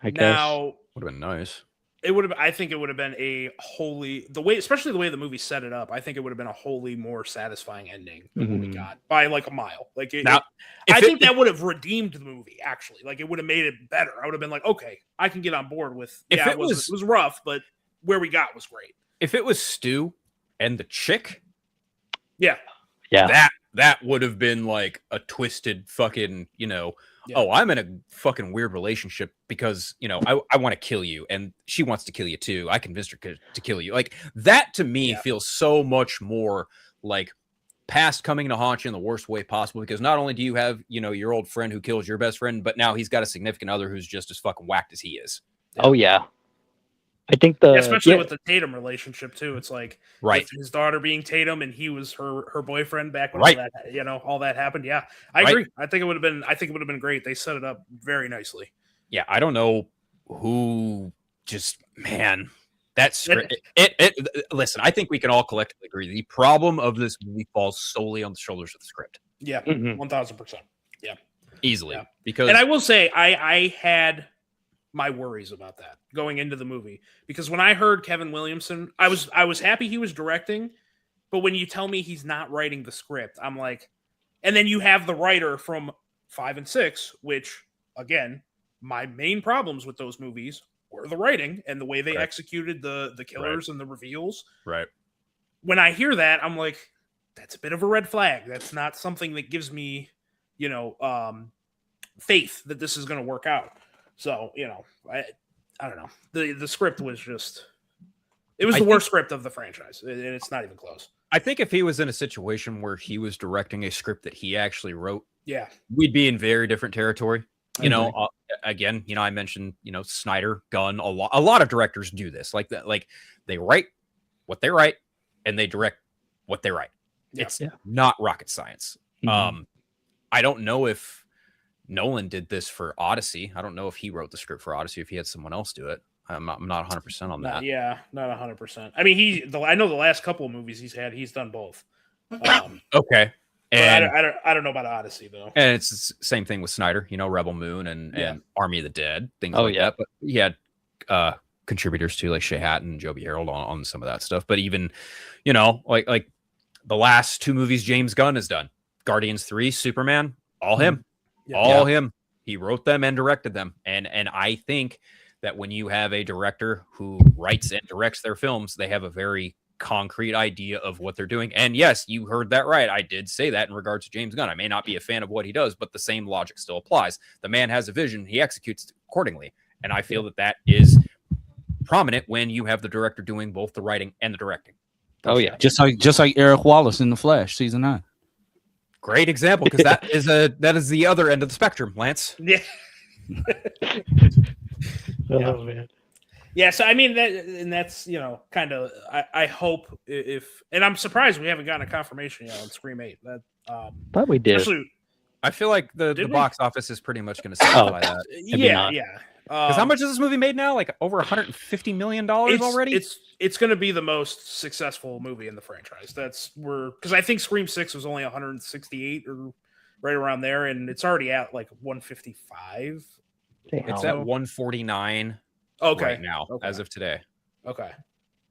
I guess. Now Would have been nice. it would have. I think it would have been especially the way the movie set it up. I think it would have been a wholly more satisfying ending than what we got by like a mile. Like I think that would have redeemed the movie. Actually, like it would have made it better. I would have been like, okay, I can get on board with. If it was rough, but where we got was great. If it was Stu and the chick, Yeah. that would have been like a twisted fucking, oh, I'm in a fucking weird relationship because, I want to kill you and she wants to kill you too. I convinced her to kill you. Like that to me feels so much more like past coming to haunt you in the worst way possible, because not only do you have, your old friend who kills your best friend, but now he's got a significant other who's just as fucking whacked as he is. Oh yeah. I think especially with the Tatum relationship too. It's like right, his daughter being Tatum and he was her boyfriend back when all that happened. Yeah, I agree. I think it would have been great. They set it up very nicely. Yeah, I don't know who that script. Listen, I think we can all collectively agree the problem of this movie falls solely on the shoulders of the script. Yeah, 1000%. Yeah, easily. Yeah. Because, and I will say, I had my worries about that going into the movie, because when I heard Kevin Williamson, I was happy he was directing, but when you tell me he's not writing the script, I'm like, and then you have the writer from 5 and 6, which again, my main problems with those movies were the writing and the way they executed the killers and the reveals. Right. When I hear that, I'm like, that's a bit of a red flag. That's not something that gives me, faith that this is going to work out. So, I don't know. The script was just, it was the worst script of the franchise, and it's not even close. I think if he was in a situation where he was directing a script that he actually wrote, we'd be in very different territory. Again, I mentioned, Snyder, Gunn, a lot of directors do this like that. Like they write what they write and they direct what they write. It's not rocket science. I don't know if Nolan did this for Odyssey. I don't know if he wrote the script for Odyssey, if he had someone else do it. I'm not 100% on that. Yeah, not 100%. I mean, I know the last couple of movies he's done both. Okay. And I don't know about Odyssey though. And it's the same thing with Snyder, Rebel Moon and Army of the Dead, things like that. But he had contributors too, like Shea Hatton and Joby Harold on some of that stuff. But even, like the last 2 movies James Gunn has done, Guardians 3, Superman, all him. Him. He wrote them and directed them. And I think that when you have a director who writes and directs their films, they have a very concrete idea of what they're doing. And yes, you heard that right. I did say that in regards to James Gunn. I may not be a fan of what he does, but the same logic still applies. The man has a vision. He executes accordingly. And I feel that is prominent when you have the director doing both the writing and the directing. Oh yeah. Just like Eric Wallace in The Flash season 9. Great example, because that is the other end of the spectrum, Lance. Yeah. Oh man. Yeah, so I mean that's kind of I hope and I'm surprised we haven't gotten a confirmation yet on Scream 8. That Thought we did. Especially, I feel like the Did we? box office is pretty much going to satisfy that. Yeah, not. yeah. Because how much has this movie made now? Like over $150 million already? It's going to be the most successful movie in the franchise. Because I think Scream 6 was only 168 or right around there, and it's already at like 155. It's at 149 right now, as of today. Okay.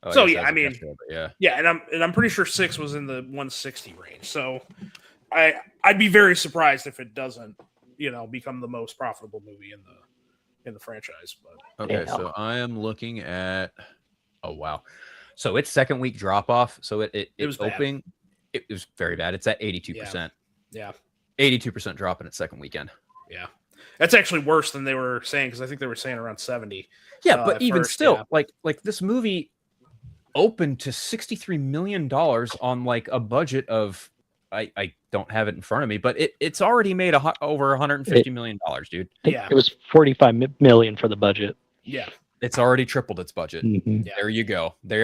Oh, So, guess yeah, as I of mean, yesterday, but yeah. Yeah, and I'm pretty sure 6 was in the 160 range. So I'd be very surprised if it doesn't, become the most profitable movie in the franchise. But Okay, so I am looking at. Oh wow! So its second week drop off. So it was bad. opening. It was very bad. It's at 82%. Yeah. 82% drop in its second weekend. Yeah. That's actually worse than they were saying, because I think they were saying around 70. Yeah, but even first, still, yeah. like this movie opened to $63 million on like a budget of I don't have it in front of me, but it's already made over $150 million, dude. Yeah. It was 45 million for the budget. Yeah. It's already tripled its budget. Mhm. Yeah. There you go. They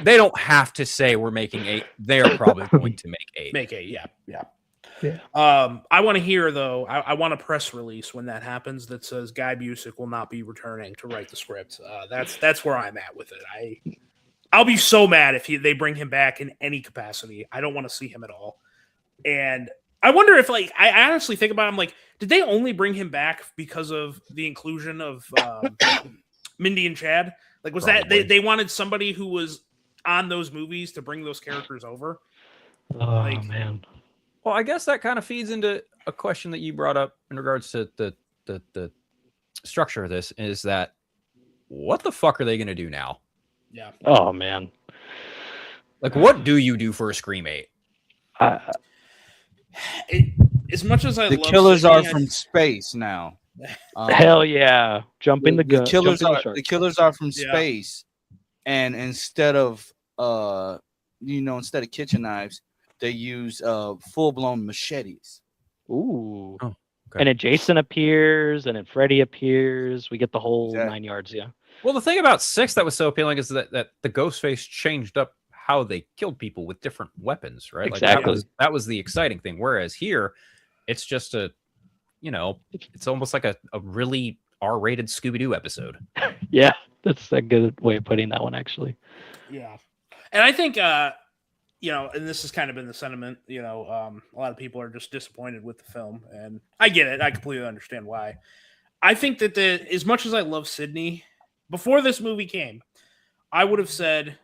don't have to say we're making 8. They are probably going to make 8. Make 8, yeah. Yeah. I want to hear, though, I want a press release when that happens that says Guy Busick will not be returning to write the script. That's where I'm at with it. I'll be so mad if they bring him back in any capacity. I don't want to see him at all. And I wonder if, like, I honestly think about him, like, did they only bring him back because of the inclusion of Mindy and Chad? Like, was Probably. that they wanted somebody who was on those movies to bring those characters over? Oh man. Well, I guess that kind of feeds into a question that you brought up in regards to the structure of this, is that what the fuck are they going to do now? Yeah. Oh man. Like, what do you do for a Scream 8? As much as I The love killers Sydney, are from space now. Hell yeah. Jumping the gun. killers jumping are shark. the killers are from Yeah. space, and instead of instead of kitchen knives, they use full blown machetes. Ooh. Oh, okay. And then Jason appears, and then Freddy appears. We get the whole Exactly. 9 yards. Yeah. Well, the thing about 6 that was so appealing is that the Ghostface changed up how they killed people with different weapons, right? Exactly. Like that was the exciting thing. Whereas here, it's just it's almost like a really R-rated Scooby-Doo episode. Yeah. That's a good way of putting that one, actually. Yeah. And I think, and this has kind of been the sentiment, a lot of people are just disappointed with the film, and I get it. I completely understand why. I think that as much as I love Sydney, before this movie came, I would have said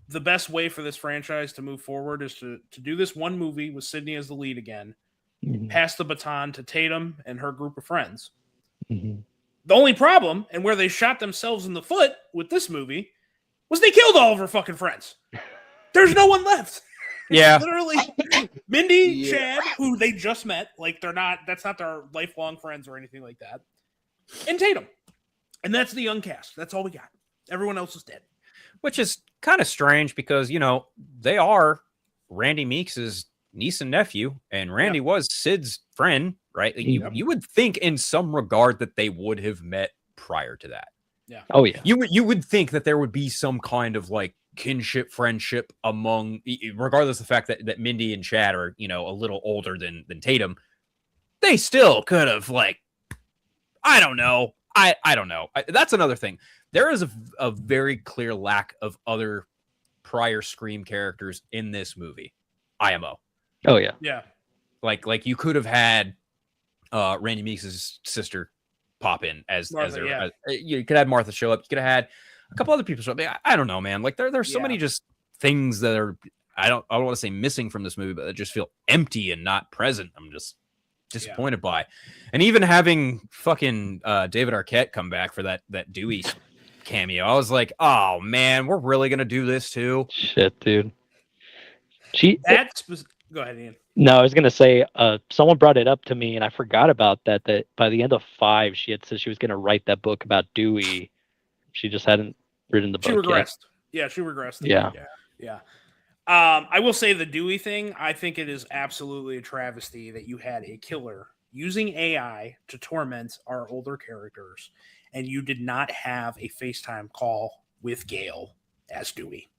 the best way for this franchise to move forward is to do this one movie with Sydney as the lead again, Mhm. pass the baton to Tatum and her group of friends. Mhm. The only problem, and where they shot themselves in the foot with this movie, was they killed all of her fucking friends. There's no one left. Yeah. Literally, Mindy, Yeah. Chad, who they just met, like that's not their lifelong friends or anything like that, and Tatum. And that's the young cast. That's all we got. Everyone else is dead. Which is kind of strange because, they are Randy Meeks' niece and nephew, and Randy was Sid's friend, right? Like, you would think in some regard that they would have met prior to that. Yeah. Oh yeah. You would think that there would be some kind of like kinship, friendship among, regardless of the fact that Mindy and Chad are, a little older than Tatum. They still could have, like, I don't know. I don't know. That's another thing. There is a very clear lack of other prior Scream characters in this movie. IMO. Oh yeah. Yeah. Like you could have had Randy Meeks' sister pop in as Martha, yeah. you could have Martha show up. You could have had a couple other people show up. I don't know, man. Like there's so many just things that are I don't want to say missing from this movie, but that just feel empty and not present. I'm just disappointed by. And even having fucking David Arquette come back for that Dewey cameo, I was like, oh man, we're really gonna do this too. Shit, dude. Go ahead, Ian. No, I was gonna say, someone brought it up to me, and I forgot about that. That by the end of 5, she had said she was gonna write that book about Dewey. She just hadn't written the book She yet. regressed. Yeah, she regressed. Yeah. I will say the Dewey thing, I think it is absolutely a travesty that you had a killer using AI to torment our older characters, and you did not have a FaceTime call with Gale as Dewey.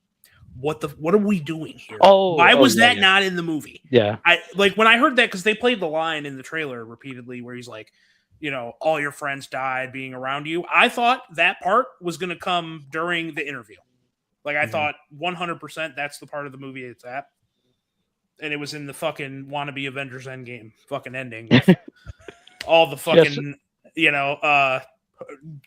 what are we doing here? Oh, why was yeah, that yeah. not in the movie? Yeah. I like when I heard that because they played the line in the trailer repeatedly where he's like, you know, all your friends died being around you. I thought that part was going to come during the interview. Like I thought 100% that's the part of the movie it's at. And it was in the fucking wannabe Avengers Endgame fucking ending. With all the fucking, you know,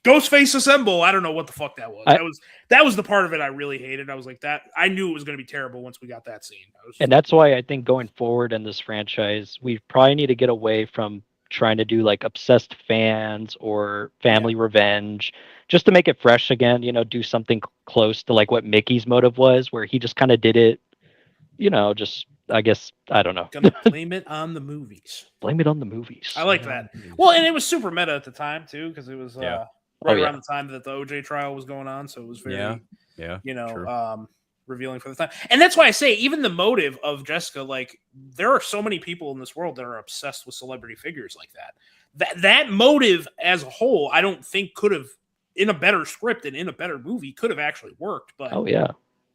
Ghostface assemble. I don't know what the fuck that was. That was the part of it I really hated. I was like that. I knew it was going to be terrible once we got that scene. And that's why I think going forward in this franchise, we probably need to get away from trying to do like obsessed fans or family revenge, just to make it fresh again. You know, do something close to like what Mickey's motive was, where he just kind of did it. You know, just I guess I don't know. Gonna blame it on the movies. Blame it on the movies. I like that. Well, and it was super meta at the time too, because it was right around the time that the OJ trial was going on, so it was very you know revealing for the time. And that's why I say even the motive of Jessica, like there are so many people in this world that are obsessed with celebrity figures like that. That motive as a whole, I don't think could have in a better script and in a better movie could have actually worked. But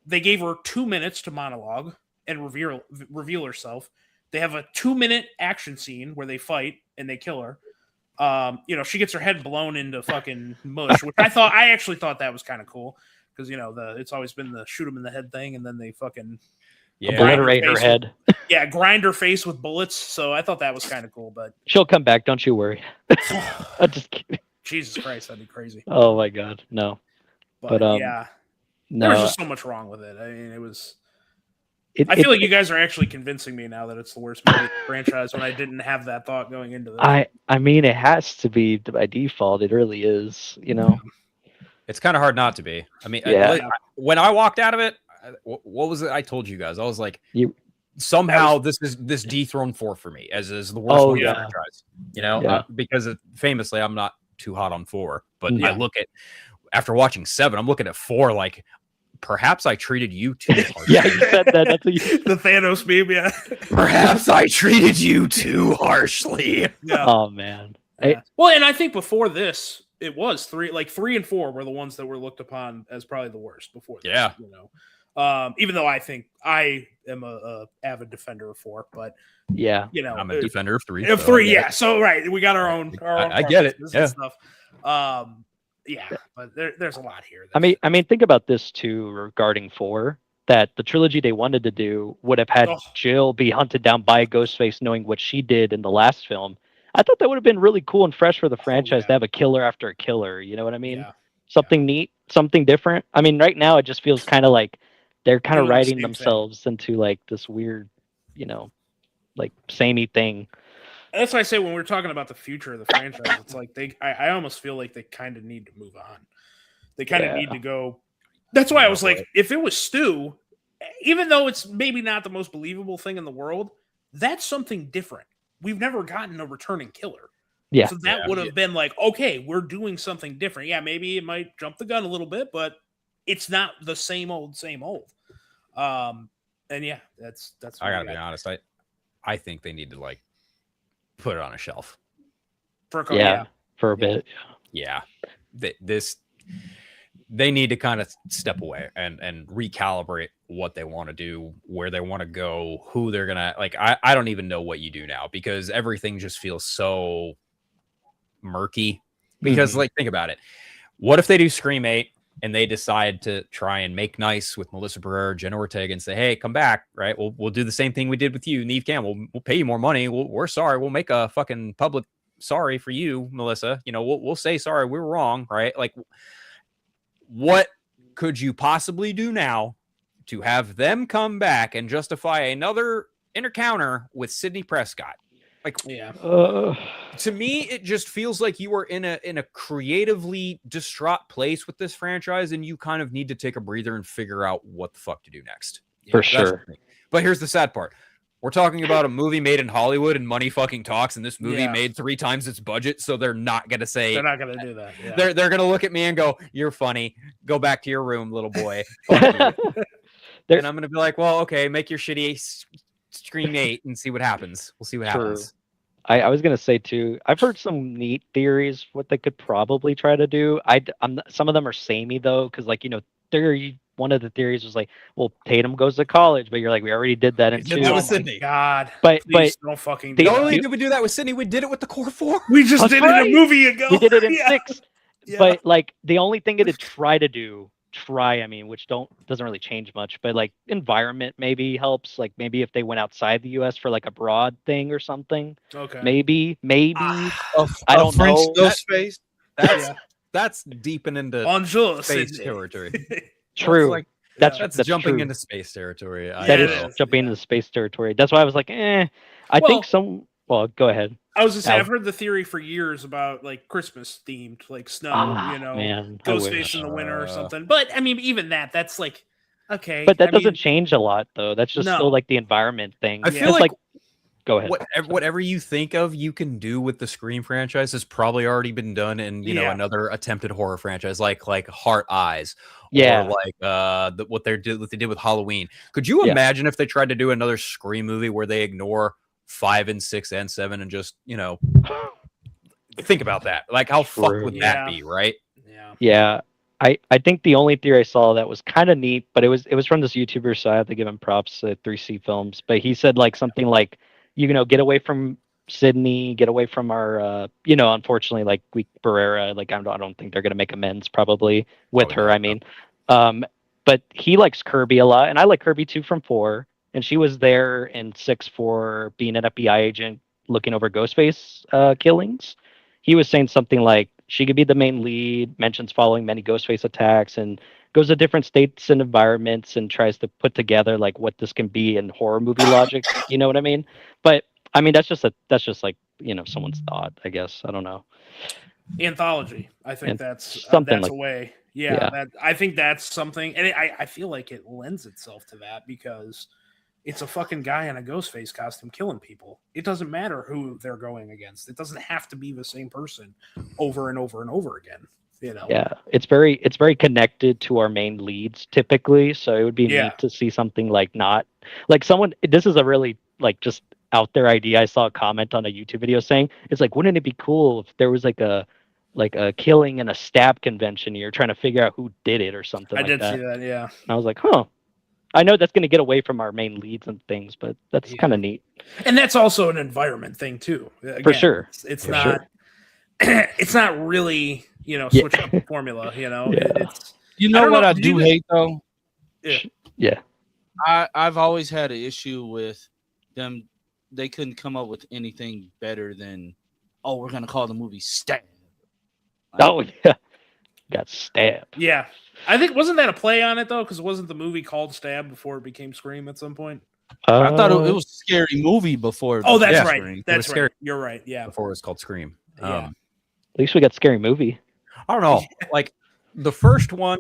they gave her 2 minutes to monologue and reveal herself. They have a 2-minute action scene where they fight and they kill her. You know, she gets her head blown into fucking mush, which I actually thought that was kind of cool because you know it's always been the shoot them in the head thing, and then they fucking obliterate her head. Grind her face with bullets. So I thought that was kind of cool, but she'll come back. Don't you worry. I'm just kidding. Jesus Christ, that'd be crazy. Oh my God, no. But yeah, there was just so much wrong with it. I mean, it was. I feel like you guys are actually convincing me now that it's the worst movie in the franchise when I didn't have that thought going into this. I mean, it has to be by default. It really is, you know. It's kind of hard not to be. I mean, when I walked out of it, what was it I told you guys? I was like, somehow this dethroned 4 for me as is the worst movie in the franchise. You know, because famously I'm not too hot on 4, but I look at after watching 7, I'm looking at 4 like. Perhaps I treated you too harshly. Yeah, you said that. That's the Thanos meme. Yeah. Perhaps I treated you too harshly. Yeah. Oh man. Well, and I think before this, it was 3 and 4 were the ones that were looked upon as probably the worst before. This, yeah. You know, even though I think I am a avid defender of 4, but yeah, you know, I'm a defender of 3. Of 3, yeah. So right, we got our own. I get it. Yeah. Stuff. Yeah, but there's a lot here. I mean, think about this too regarding 4. That the trilogy they wanted to do would have had Jill be hunted down by Ghostface, knowing what she did in the last film. I thought that would have been really cool and fresh for the franchise to have a killer after a killer. You know what I mean? Yeah. Something neat, something different. I mean, right now it just feels kind of like they're kind of writing themselves into like this weird, you know, like samey thing. That's why I say when we're talking about the future of the franchise, it's like I almost feel like they kind of need to move on. They kind of need to go. That's why I was like, if it was Stu, even though it's maybe not the most believable thing in the world, that's something different. We've never gotten a returning killer. Yeah. So that would have been like, okay, we're doing something different. Yeah, maybe it might jump the gun a little bit, but it's not the same old. And yeah, that's I gotta be honest. I think they need to like put it on a shelf for a couple, for a bit. Yeah, they need to kind of step away and recalibrate what they want to do, where they want to go, who they're gonna like. I don't even know what you do now because everything just feels so murky. Because like, think about it. What if they do Scream 8 and they decide to try and make nice with Melissa Barrera, Jenna Ortega, and say, "Hey, come back, right? We'll do the same thing we did with you, Neve Campbell. We'll pay you more money. We're sorry. We'll make a fucking public sorry for you, Melissa. You know, we'll say sorry. We were wrong, right? Like, what could you possibly do now to have them come back and justify another encounter with Sidney Prescott? Like, to me, it just feels like you are in a creatively distraught place with this franchise, and you kind of need to take a breather and figure out what the fuck to do next. For sure. But here's the sad part. We're talking about a movie made in Hollywood and money fucking talks, and this movie made 3 times its budget, so they're not going to say... They're not going to do that. Yeah. They're going to look at me and go, "You're funny. Go back to your room, little boy." And I'm going to be like, "Well, okay, make your shitty Scream 8 and see what happens. We'll see what happens." I was gonna say too. I've heard some neat theories what they could probably try to do. Some of them are samey though, because like you know they're one of the theories was like, well, Tatum goes to college, but you're like, we already did that in did 2. that Oh with my Sydney. God. But Please don't fucking do the- Not that. only did we do that with Sydney, we did it with the Core 4. We just That's did it right. a movie ago. we did it in Yeah. 6. Yeah. But like the only thing it'd try to do, I mean, which doesn't really change much, but like environment maybe helps. Like maybe if they went outside the US for like a broad thing or something, Okay. maybe. A I don't French know. ghost face. That's Yeah. that's deeping into Bonjour, space Sydney. territory. True. Like, that's that's that's jumping true. into space territory. I That Yeah, don't is know. is, jumping yeah. into space territory. That's why I was like, I Well- think some. Well, go ahead. I was just saying, Now- I've heard the theory for years about like Christmas themed, like snow, Man, I Ghostface wish. in the winter or Uh, something. But I mean, even that's like, okay. But that I doesn't mean, change a lot, though. That's just No. still like the environment thing. I Yeah. feel It's like go ahead. whatever you think of, you can do with the Scream franchise has probably already been done in Yeah. another attempted horror franchise like Heart Eyes, Yeah. or like what they did with Halloween. Could you Yeah. imagine if they tried to do another Scream movie where they ignore 5 and 6 and 7 and just think about that? Like how fucked True. would Yeah. that be, right? Yeah. Yeah. I think the only theory I saw that was kind of neat, but it was from this YouTuber, so I have to give him props at 3C Films. But he said like something like, get away from Sydney, get away from our unfortunately like Barrera, like I don't think they're gonna make amends probably with Probably her. not, I mean, but he likes Kirby a lot, and I like Kirby too from 4, and she was there in 6 for being an FBI agent looking over Ghostface killings. He was saying something like she could be the main lead, mentions following many Ghostface attacks, and goes to different states and environments and tries to put together like what this can be in horror movie logic. You know what I mean? But I mean that's just like someone's thought, I guess. I don't know. Anthology. I think And that's something that's like- a way. Yeah, yeah. That I think that's something, and I feel like it lends itself to that because it's a fucking guy in a Ghostface costume killing people. It doesn't matter who they're going against. It doesn't have to be the same person over and over and over again. Yeah, it's very connected to our main leads typically, so it would be Yeah. neat to see something like not like someone. This is a really like just out there idea. I saw a comment on a YouTube video saying it's like, wouldn't it be cool if there was like a killing and a stab convention? You're trying to figure out who did it or something. I like did that. see that. Yeah. And I was like, huh. I know that's going to get away from our main leads and things, but that's Yeah. kind of neat. And that's also an environment thing too. Again, For sure. It's For not. sure. It's not really Yeah. switching up the formula. Yeah. It's You I know don't what know, I do do you- hate though? Yeah. I've always had an issue with them. They couldn't come up with anything better than, oh, we're gonna call the movie Stab. Oh yeah. Got stabbed. yeah. I think wasn't that a play on it though? Because wasn't the movie called Stab before it became Scream at some point? I thought it was a scary movie before. Oh, that's Yeah. right. Scream. It That's was right. scary. You're right. Yeah. Before it was called Scream. Yeah. At least we got scary movie. I don't know. Like the first one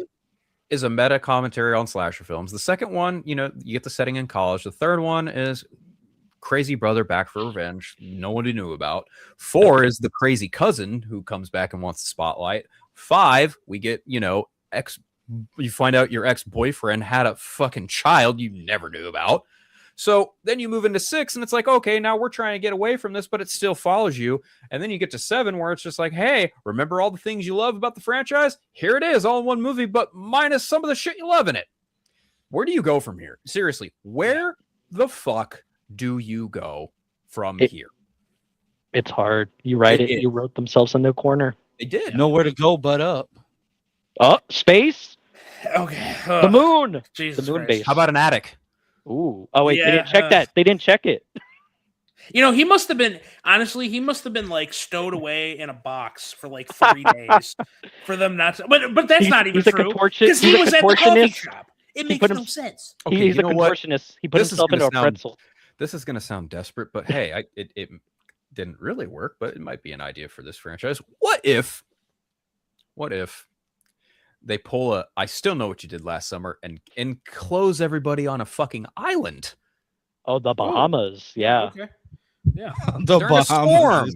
is a meta commentary on slasher films. The second one, you get the setting in college. The third one is crazy brother back for revenge. Nobody knew about. 4 is the crazy cousin who comes back and wants the spotlight. 5, we get, you find out your ex-boyfriend had a fucking child you never knew about. So then you move into 6 and it's like, okay, now we're trying to get away from this, but it still follows you. And then you get to 7 where it's just like, hey, remember all the things you love about the franchise? Here it is, all in one movie, but minus some of the shit you love in it. Where do you go from here? Seriously, where the fuck do you go from here? It's hard. You write It it. You wrote themselves into a corner. They did. Nowhere to go but up. Oh, space, Okay. the moon. Jesus the moon Christ. base. How about an attic? Ooh. Oh wait, they Yeah, didn't check that. They didn't check it. He must have been he must have been like stowed away in a box for like 3 days for them not to. But that's not even he's true a contortionist. because he He's a was at the coffee contortionist. shop. It He makes put no him- sense. Okay, He's you a know what? contortionist. He put This is himself gonna into a sound- pretzel. This is going to sound desperate, but hey, it didn't really work, but it might be an idea for this franchise. What if they pull I still know what you did last summer and enclose everybody on a fucking island Oh, the Bahamas. Yeah. Okay. Yeah. The during a storm?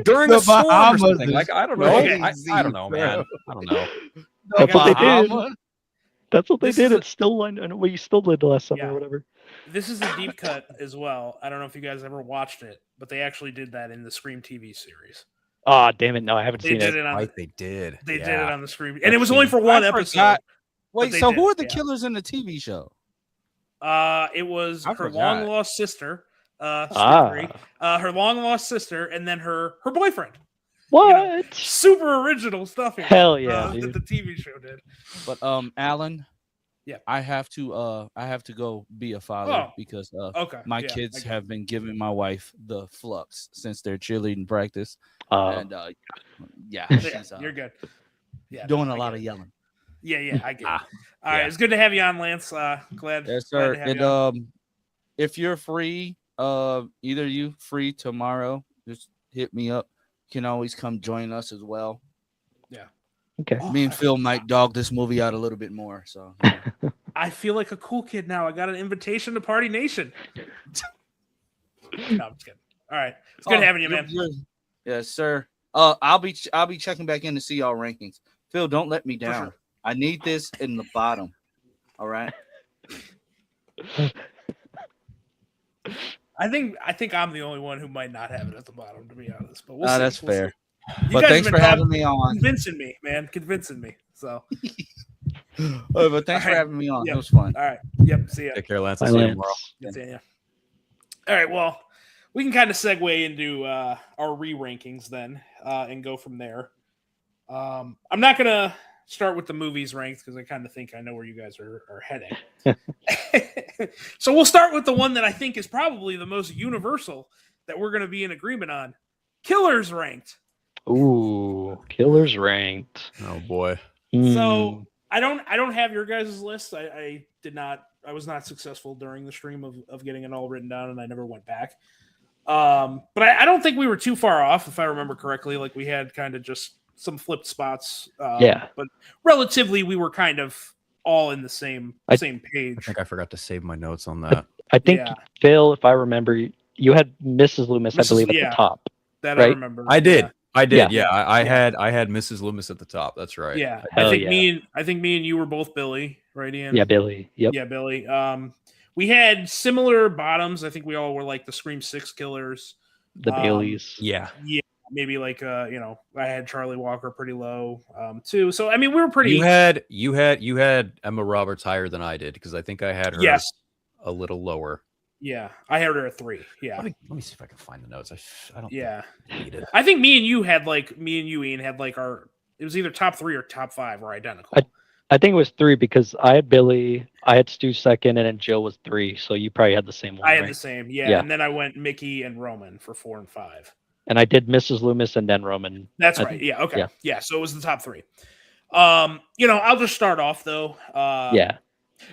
During The a storm or Bahamas something. is Like, I don't know. crazy, I don't know, man. I don't know. That's what they did. Bahama? That's what they This did. is a- It's still I know what you still did last summer Yeah. or whatever. This is a deep cut as well. I don't know if you guys ever watched it, but they actually did that in the Scream TV series. Oh damn it! No, I haven't They seen did it. it on Right, they did. they did it Yeah. on the Scream, and it was only for one I episode. forgot. Wait, they so did, who are the yeah. killers in the TV show? It was I her forgot. long lost sister, Slippery, Ah, her long lost sister, and then her boyfriend. what? Super original stuff here. Hell yeah, that dude. the TV show did. But Alan, Yeah. I have to go be a father Oh. because Okay, my yeah, I kids get it. have been giving my wife the flux since their cheerleading practice, Uh, and yeah, Yeah, she's you're good. Yeah, doing no, a I lot get of it. yelling. Yeah, I get it. Ah, All right, yeah. it's good to have you on, Lance. Glad. Yes, glad sir. to have And you on. if you're free, either you free tomorrow, just hit me up. You can always come join us as well. okay. Oh, Me and Phil might dog this movie out a little bit more. So I feel like a cool kid now. I got an invitation to Party Nation. No, I'm just kidding. All right, it's good having you, man. Yes, sir. I'll be checking back in to see y'all rankings. Phil, don't let me For down. sure. I need this in the bottom. All right. I think I'm the only one who might not have it at the bottom, to be honest. But we'll see. That's We'll fair. see. You But guys thanks have for been having me on. convincing me, man. Convincing me. So, But thanks for All right. having me on. Yep. It was fun. all right. Yep. See ya. Take care, Lance. Bye, I'll see you Lance. tomorrow. Good seeing ya. All right. Well, we can kind of segue into our re-rankings then, and go from there. I'm not gonna start with the movies ranked because I kind of think I know where you guys are heading. So we'll start with the one that I think is probably the most universal that we're going to be in agreement on. Killers ranked. Ooh, Killers ranked. Oh boy. So Hmm. I don't have your guys' list. I was not successful during the stream of getting it all written down, and I never went back. But I don't think we were too far off, if I remember correctly. Like, we had kind of just some flipped spots. Yeah. But relatively, we were kind of all in the same I page. think I forgot to save my notes on that. I think Yeah. Phil, if I remember, you had Mrs. Loomis, I Mrs. believe, at yeah. the top. That I right? remember. I did. Yeah. I did. Yeah. Yeah. I Yeah. had Mrs. Loomis at the top. That's right. Yeah. Hell I think yeah. me and you were both Billy, right, Ian? Yeah, Billy. Yep. Yeah, Billy. We had similar bottoms. I think we all were like the Scream 6 killers. The Baileys. Yeah. Yeah, maybe like I had Charlie Walker pretty low too. So I mean, we were pretty. You had Emma Roberts higher than I did because I think I had her Yes. a little lower. Yeah, I had her at 3. Yeah, Let me see if I can find the notes. I don't. yeah. think I need it. I think me and you, Ian, had like our. It was either top 3 or top 5 were identical. I think it was 3 because I had Billy, I had Stu second, and then Jill was 3. So you probably had the same one. I had right? the same. Yeah. Yeah. And then I went Mickey and Roman for 4 and 5. And I did Mrs. Loomis and then Roman. That's I right. think- Yeah. Okay. yeah. Yeah. So it was the top 3. I'll just start off though. Yeah.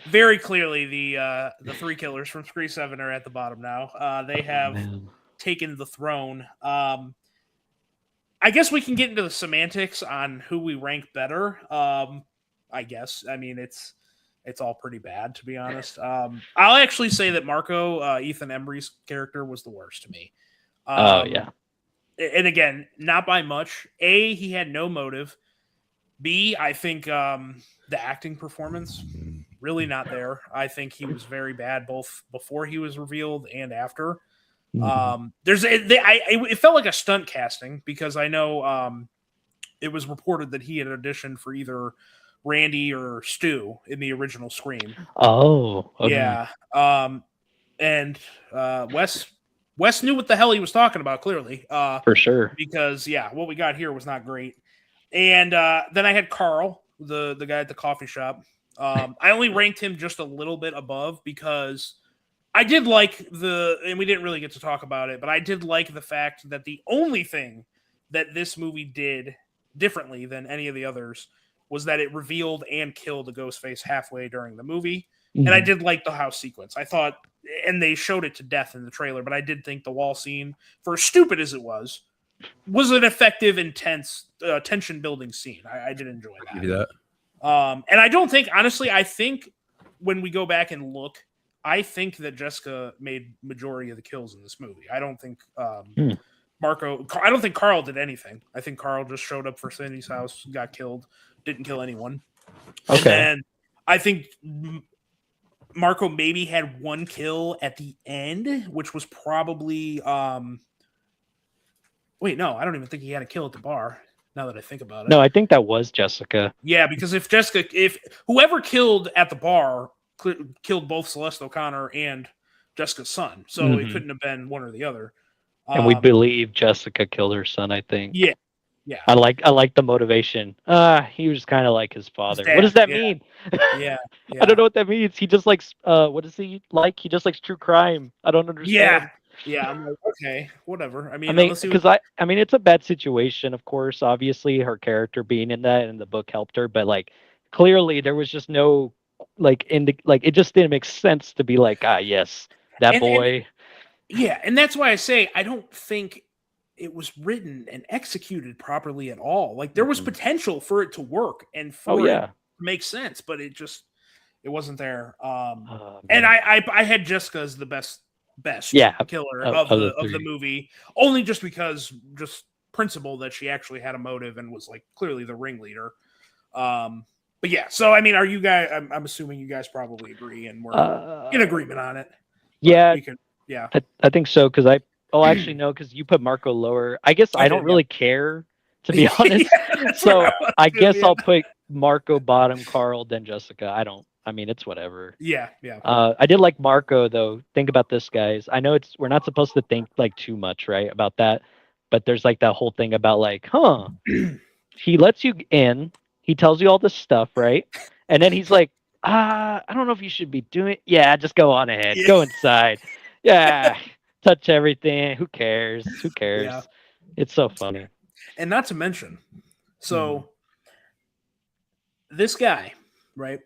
Very clearly, the 3 killers from Scream 7 are at the bottom now. They have Man. taken the throne. I guess we can get into the semantics on who we rank better. I guess. I mean, it's all pretty bad, to be honest. I'll actually say that Marco, Ethan Embry's character, was the worst to me. Oh, yeah. And again, not by much. A, he had no motive. B, I think the acting performance really not there. I think he was very bad both before he was revealed and after. Mhm. It felt like a stunt casting because I know it was reported that he had auditioned for either Randy or Stu in the original Scream. Oh, okay. Yeah. And Wes knew what the hell he was talking about, clearly. For sure. Because what we got here was not great. And then I had Carl, the guy at the coffee shop. I only ranked him just a little bit above because I did like and we didn't really get to talk about it, but I did like the fact that the only thing that this movie did differently than any of the others was that it revealed and killed the Ghostface halfway during the movie. And I Mhm. did like the house sequence. I thought, and they showed it to death in the trailer, but I did think the wall scene, for as stupid as it was an effective, intense, tension-building scene. I did enjoy that. Give you that. And I don't think, honestly, I think when we go back and look, I think that Jessica made majority of the kills in this movie. I don't think Marco. I don't think Carl did anything. I think Carl just showed up for Cindy's house, got killed, didn't kill anyone. Okay. And I think Marco maybe had 1 kill at the end, which was probably. Wait, no, I don't even think he had a kill at the bar. Now that I think about it. No, I think that was Jessica. Yeah, because if whoever killed at the bar killed both Celeste O'Connor and Jessica's son, so it Mhm. couldn't have been one or the other. And we believe Jessica killed her son, I think. Yeah. I like the motivation. He was kind of like his father. dad, What does that yeah. mean? Yeah, I don't know what that means. He just likes what does he like? He just likes true crime. I don't understand. Yeah. I'm like, okay, whatever. I mean, I mean, unless he because was, I mean, it's a bad situation, of course. Obviously, her character being in that and the book helped her, but like, clearly there was just no like it just didn't make sense to be like, yes, that And- boy. yeah, and that's why I say I don't think it was written and executed properly at all. Like there was Mhm. potential for it to work and for Oh it yeah. to make sense, but it wasn't there. And Man. I had Jessica as the best Yeah, killer of of the the three. movie, only just because principle that she actually had a motive and was like clearly the ringleader. But yeah, so I mean, are you guys? I'm assuming you guys probably agree, and we're in agreement on it. But Yeah, we can. Yeah, I think so because actually no, because you put Marco lower. I guess I I don't did, really care, to be honest. Yeah, that's So where was I too, guess yeah. I'll put Marco bottom, Carl, then Jessica. I mean, it's whatever. Yeah. I did like Marco though. Think about this, guys. I know we're not supposed to think like too much, right, about that, but there's like that whole thing about like, he lets you in, he tells you all this stuff, right, and then he's like, I don't know if you should be doing. Yeah, just go on ahead, Yeah. go inside. Yeah, touch everything. Who cares? Who cares? Yeah. It's so funny. And not to mention, so this guy, right,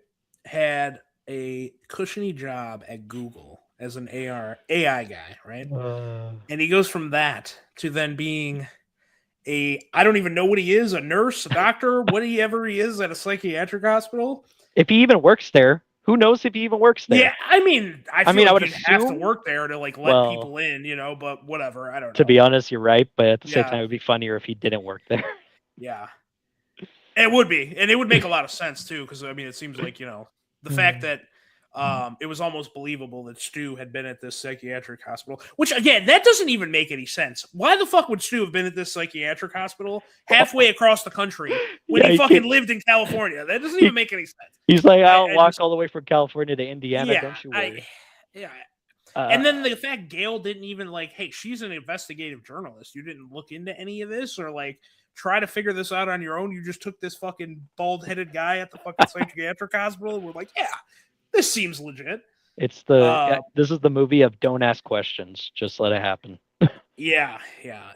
had a cushiony job at Google as an AI guy, right? And he goes from that to then being I don't even know what he is, a nurse, a doctor, whatever he is at a psychiatric hospital. If he even works there, who knows if he even works there? Yeah, I mean, I feel mean, I like would you'd have to assume- work there to like let Well- people in, but whatever. I don't know. To be honest, you're right, but at the same Yeah. time, it would be funnier if he didn't work there. Yeah. It would be. And it would make a lot of sense too, because I mean it seems like, the fact that it was almost believable that Stu had been at this psychiatric hospital, which again, that doesn't even make any sense. Why the fuck would Stu have been at this psychiatric hospital halfway across the country when Yeah, he he fucking can't- lived in California? That doesn't even make any sense. He's like, I'll I walk just- all the way from California to Indiana. Don't you worry. Yeah. Uh, And then the fact Gail didn't even like, hey, she's an investigative journalist. You didn't look into any of this or like try to figure this out on your own. You just took this fucking bald-headed guy at the fucking psychiatric hospital and we're like, yeah, this seems legit. it's this is the movie of don't ask questions, just let it happen. Yeah.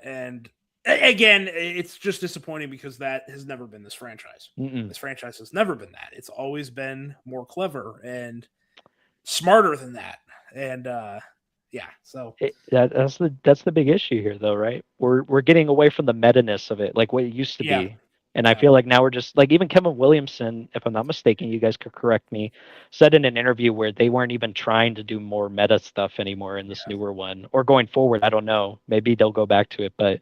And again, it's just disappointing because that has never been this franchise. Mm-mm. This franchise has never been that. It's always been more clever and smarter than that. And yeah, so That's the big issue here, though, right? We're getting away from the meta-ness of it, like what it used to Yeah. be. And I feel like now we're just like even Kevin Williamson, if I'm not mistaken, you guys could correct me, said in an interview where they weren't even trying to do more meta stuff anymore in this newer one or going forward. I don't know. Maybe they'll go back to it, but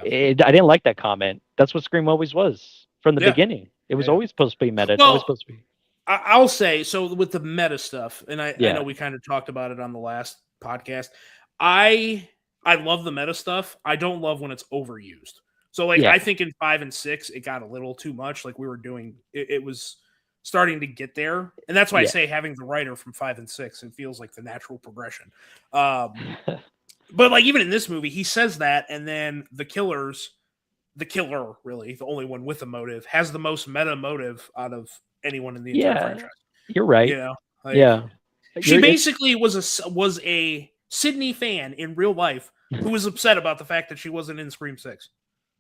I didn't like that comment. That's what Scream always was from the beginning. It was always supposed to be meta. It's always supposed to be. I'll say so with the meta stuff, and I Yeah. know we kind of talked about it on the last podcast. I love the meta stuff. I don't love when it's overused. So like Yeah. I think in 5 and 6 it got a little too much. Like we were doing it was starting to get there. And that's why I Yeah. say having the writer from 5 and 6, it feels like the natural progression. But like even in this movie, he says that, and then the killer, really, the only one with a motive, has the most meta motive out of anyone in the entire franchise. You're right. You know? Like, Yeah. She basically was a Sydney fan in real life who was upset about the fact that she wasn't in Scream 6.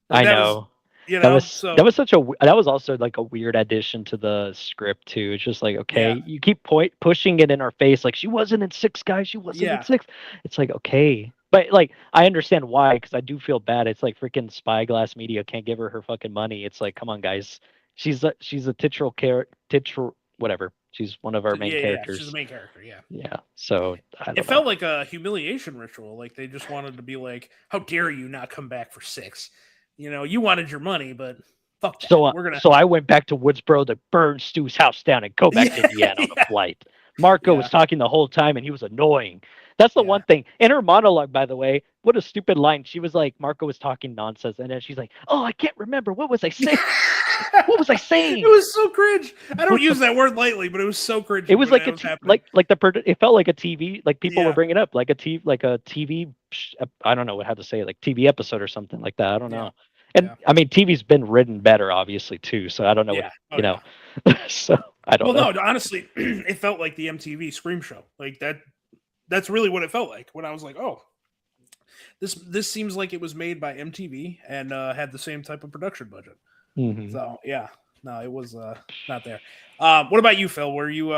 I that know. You know, That was so that was such a that was also like a weird addition to the script too. It's just like, okay, Yeah. you keep pushing it in our face, like she wasn't in 6, guys. She wasn't Yeah. in 6. It's like, okay, but like I understand why, because I do feel bad. It's like freaking Spyglass Media can't give her fucking money. It's like, come on, guys. She's a titular character, whatever. She's one of our main characters. she's the main character. Yeah. Yeah. So I don't know. It felt like a humiliation ritual. Like they just wanted to be like, "How dare you not come back for 6? You know, you wanted your money, but fuck that. So We're gonna." so I went back to Woodsboro to burn Stu's house down and go back to Yeah, Indiana on yeah. a flight. Marco Yeah. was talking the whole time and he was annoying. That's the Yeah. one thing. In her monologue, by the way, what a stupid line. She was like, Marco was talking nonsense, and then she's like, "Oh, I can't remember. What was I saying? What was I saying?" It was so cringe. I don't What the use that word lightly, but it was so cringe. It was like it felt like a TV, like people Yeah. were bringing up like a TV. I don't know how to say it, like TV episode or something like that. I don't Yeah. know. And Yeah. I mean, TV's been written better, obviously too. So I don't know. Yeah. What, you know. So I don't Well, know. no, honestly, it felt like the MTV Scream show. Like that. That's really what it felt like when I was like, oh, this seems like it was made by MTV and had the same type of production budget. Mhm. So yeah, no, it was not there. What about you, Phil? Were you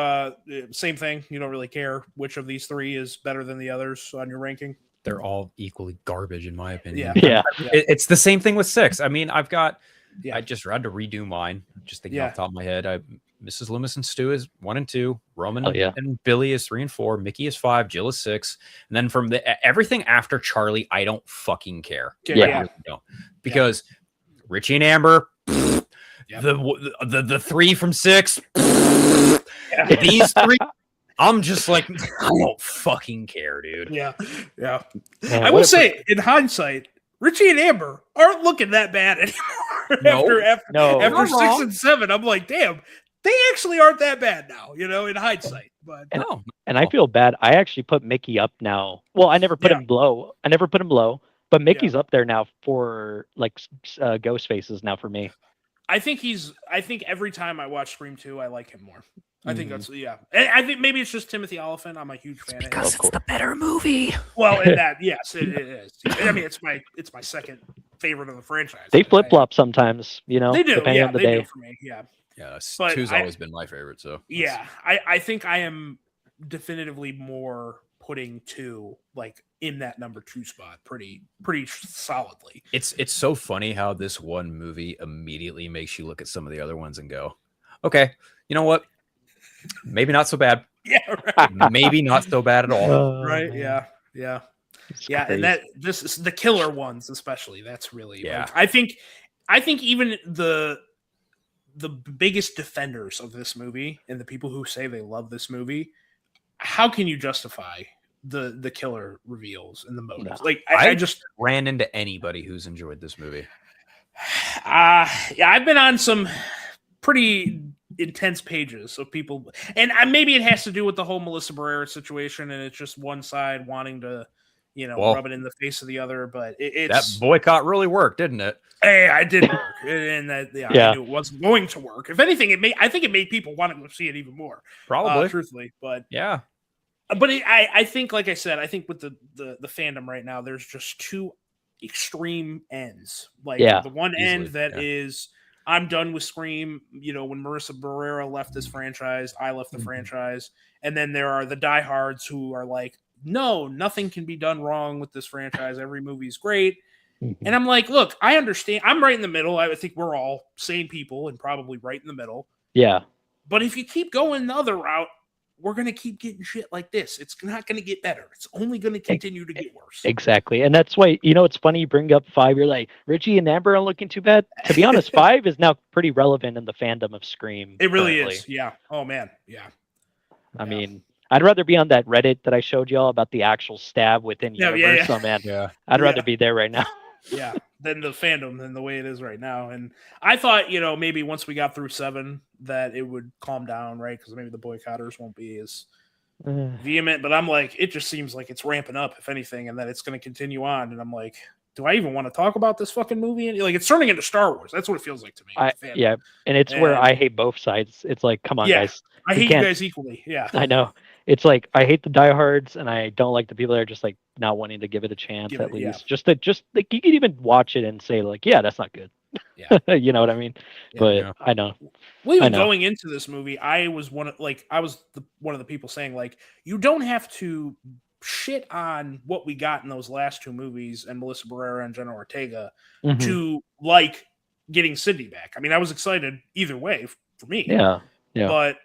same thing? You don't really care which of these three is better than the others on your ranking? They're all equally garbage in my opinion. Yeah. It's the same thing with 6. I mean, I've got. Yeah. I just had to redo mine. Just thinking Yeah. off the top of my head, Mrs. Loomis and Stu is 1 and 2. Roman Oh, yeah. and Billy is 3 and 4. Mickey is 5. Jill is 6. And then from everything after Charlie, I don't fucking care. Yeah. I really don't. Because Richie and Amber, Yep. the 3 from 6, these 3. I'm just like, I don't fucking care, dude. Yeah. Yeah. Man, I what will a say, in hindsight, Richie and Amber aren't looking that bad anymore. No. No. after You're 6 wrong. and 7, I'm like, damn, they actually aren't that bad now, in hindsight. But No. And I feel bad. I actually put Mickey up now. Well, I never put Yeah. him low. But Mickey's up there now for like ghost faces now for me. I think every time I watch Scream 2, I like him more. I think Mhm. that's And I think maybe it's just Timothy Oliphant. I'm a huge fan of his. it's the better movie. Well, in that, yes, it is. I mean, it's my second favorite of the franchise. They flip flop sometimes, you know, They do, depending yeah, on the they day. do for me, yeah. Yeah, But 2's I- always been my favorite. So Yeah, I think I am definitively more putting 2 like in that number 2 spot pretty solidly. it's so funny how this one movie immediately makes you look at some of the other ones and go, okay, you know what? Maybe not so bad. Yeah, right. Maybe not so bad at all. Oh, Right, man. yeah. It's Yeah, crazy. and that this is the killer ones, especially. That's really Yeah. I think even the biggest defenders of this movie and the people who say they love this movie, how can you justify the killer reveals and the motives? No. Like I I just ran into anybody who's enjoyed this movie. yeah, I've been on some pretty intense pages of people, and maybe it has to do with the whole Melissa Barrera situation, and it's just one side wanting to, Well, rub it in the face of the other. But That it's boycott really worked, didn't it? hey, I did work, and that Yeah. I knew it wasn't going to work. If anything, I think it made people want to go see it even more, Probably. truthfully. But Yeah. I think, like I said, I think with the fandom right now, there's just two extreme ends. Like Yeah. the one Easily, end that yeah. is I'm done with Scream. When Marissa Barrera left this franchise, I left the Mhm. franchise. And then there are the diehards who are like, no, nothing can be done wrong with this franchise. Every movie's great. Mhm. And I'm like, look, I understand. I'm right in the middle. I think we're all sane people and probably right in the middle. Yeah. But if you keep going the other route, we're going to keep getting shit like this. It's not going to get better. It's only going to continue to get worse. Exactly. And that's why, it's funny you bring up 5. You're like, Richie and Amber aren't looking too bad. To be honest, 5 is now pretty relevant in the fandom of Scream. It really currently. is. Yeah. Oh, man. Yeah. I Yeah. mean, I'd rather be on that Reddit that I showed y'all about the actual stab within Yeah, universe. yeah. Oh, man. Yeah. I'd rather Yeah. be there right now. Yeah. Than the fandom than the way it is right now. And I thought, maybe once we got through 7 that it would calm down, right? Because maybe the boycotters won't be as vehement. But I'm like, it just seems like it's ramping up, if anything, and that it's going to continue on. And I'm like, do I even want to talk about this fucking movie? Like, it's turning into Star Wars. That's what it feels like to me. with the fandom. Yeah. And it's where And- I hate both sides. It's like, come on, Yeah. guys. I you hate you can't- guys equally. Yeah. I know. It's like I hate the diehards, and I don't like the people that are just like not wanting to give it a chance. Give At it- yeah. least, just like you can even watch it and say like, yeah, that's not good. Yeah. You know what I mean? Yeah. But Yeah. I know. Well, even I know. going into this movie, I was one of the people saying like, you don't have to shit on what we got in those last 2 movies and Melissa Barrera and Jenna Ortega Mhm. to like getting Sydney back. I mean, I was excited either way for me. Yeah. But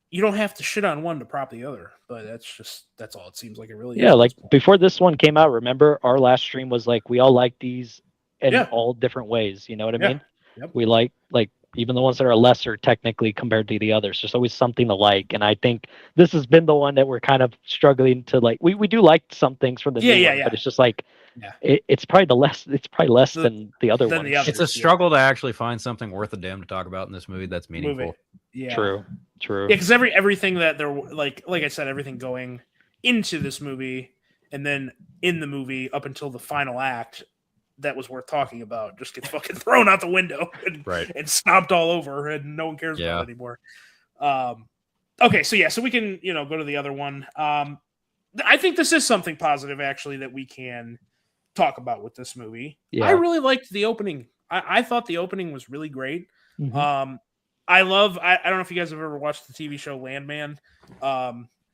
you don't have to shit on one to prop the other. But that's all it seems like it really is. Yeah, at like this point. before this one came out, remember our last stream was like we all like these in Yeah. all different ways. You know what I Yeah. mean? Yep. We like even the ones that are lesser technically compared to the others. There's always something to like, and I think this has been the one that we're kind of struggling to like. We do like some things from the Yeah, new yeah, one, yeah. but it's just like Yeah. it's probably less The- than the other than ones. the others. It's a Yeah. struggle to actually find something worth a damn to talk about in this movie that's meaningful. Movie. Yeah. True. Yeah, because everything that they're like I said, everything going into this movie and then in the movie up until the final act that was worth talking about just gets fucking thrown out the window and, Right. and stomped all over, and no one cares Yeah. about it anymore. Okay, so we can go to the other one. I think this is something positive actually that we can talk about with this movie. Yeah. I really liked the opening. I thought the opening was really great. Mhm. I don't know if you guys have ever watched the TV show Landman.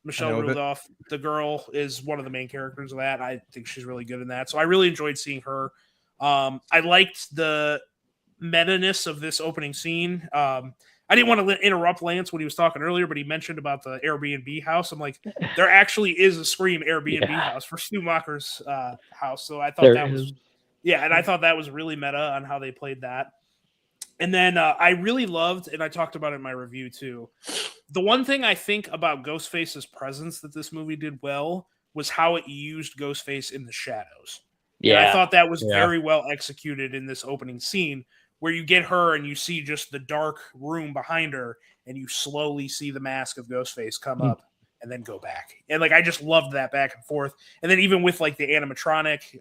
Michelle know of it. Rudolph, the girl, is one of the main characters of that. I think she's really good in that. So I really enjoyed seeing her. I liked the meta-ness of this opening scene. I didn't want to interrupt Lance when he was talking earlier, but he mentioned about the Airbnb house. I'm like, there actually is a Scream Airbnb Yeah. house for Schumacher's house. So I thought There that is. was, yeah, and I thought that was really meta on how they played that. And then I really loved, and I talked about it in my review too, the one thing I think about Ghostface's presence that this movie did well was how it used Ghostface in the shadows. And I Yeah. thought that was Yeah. very well executed in this opening scene where you get her and you see just the dark room behind her and you slowly see the mask of Ghostface come up and then go back. And like I just loved that back and forth. And then even with like the animatronic,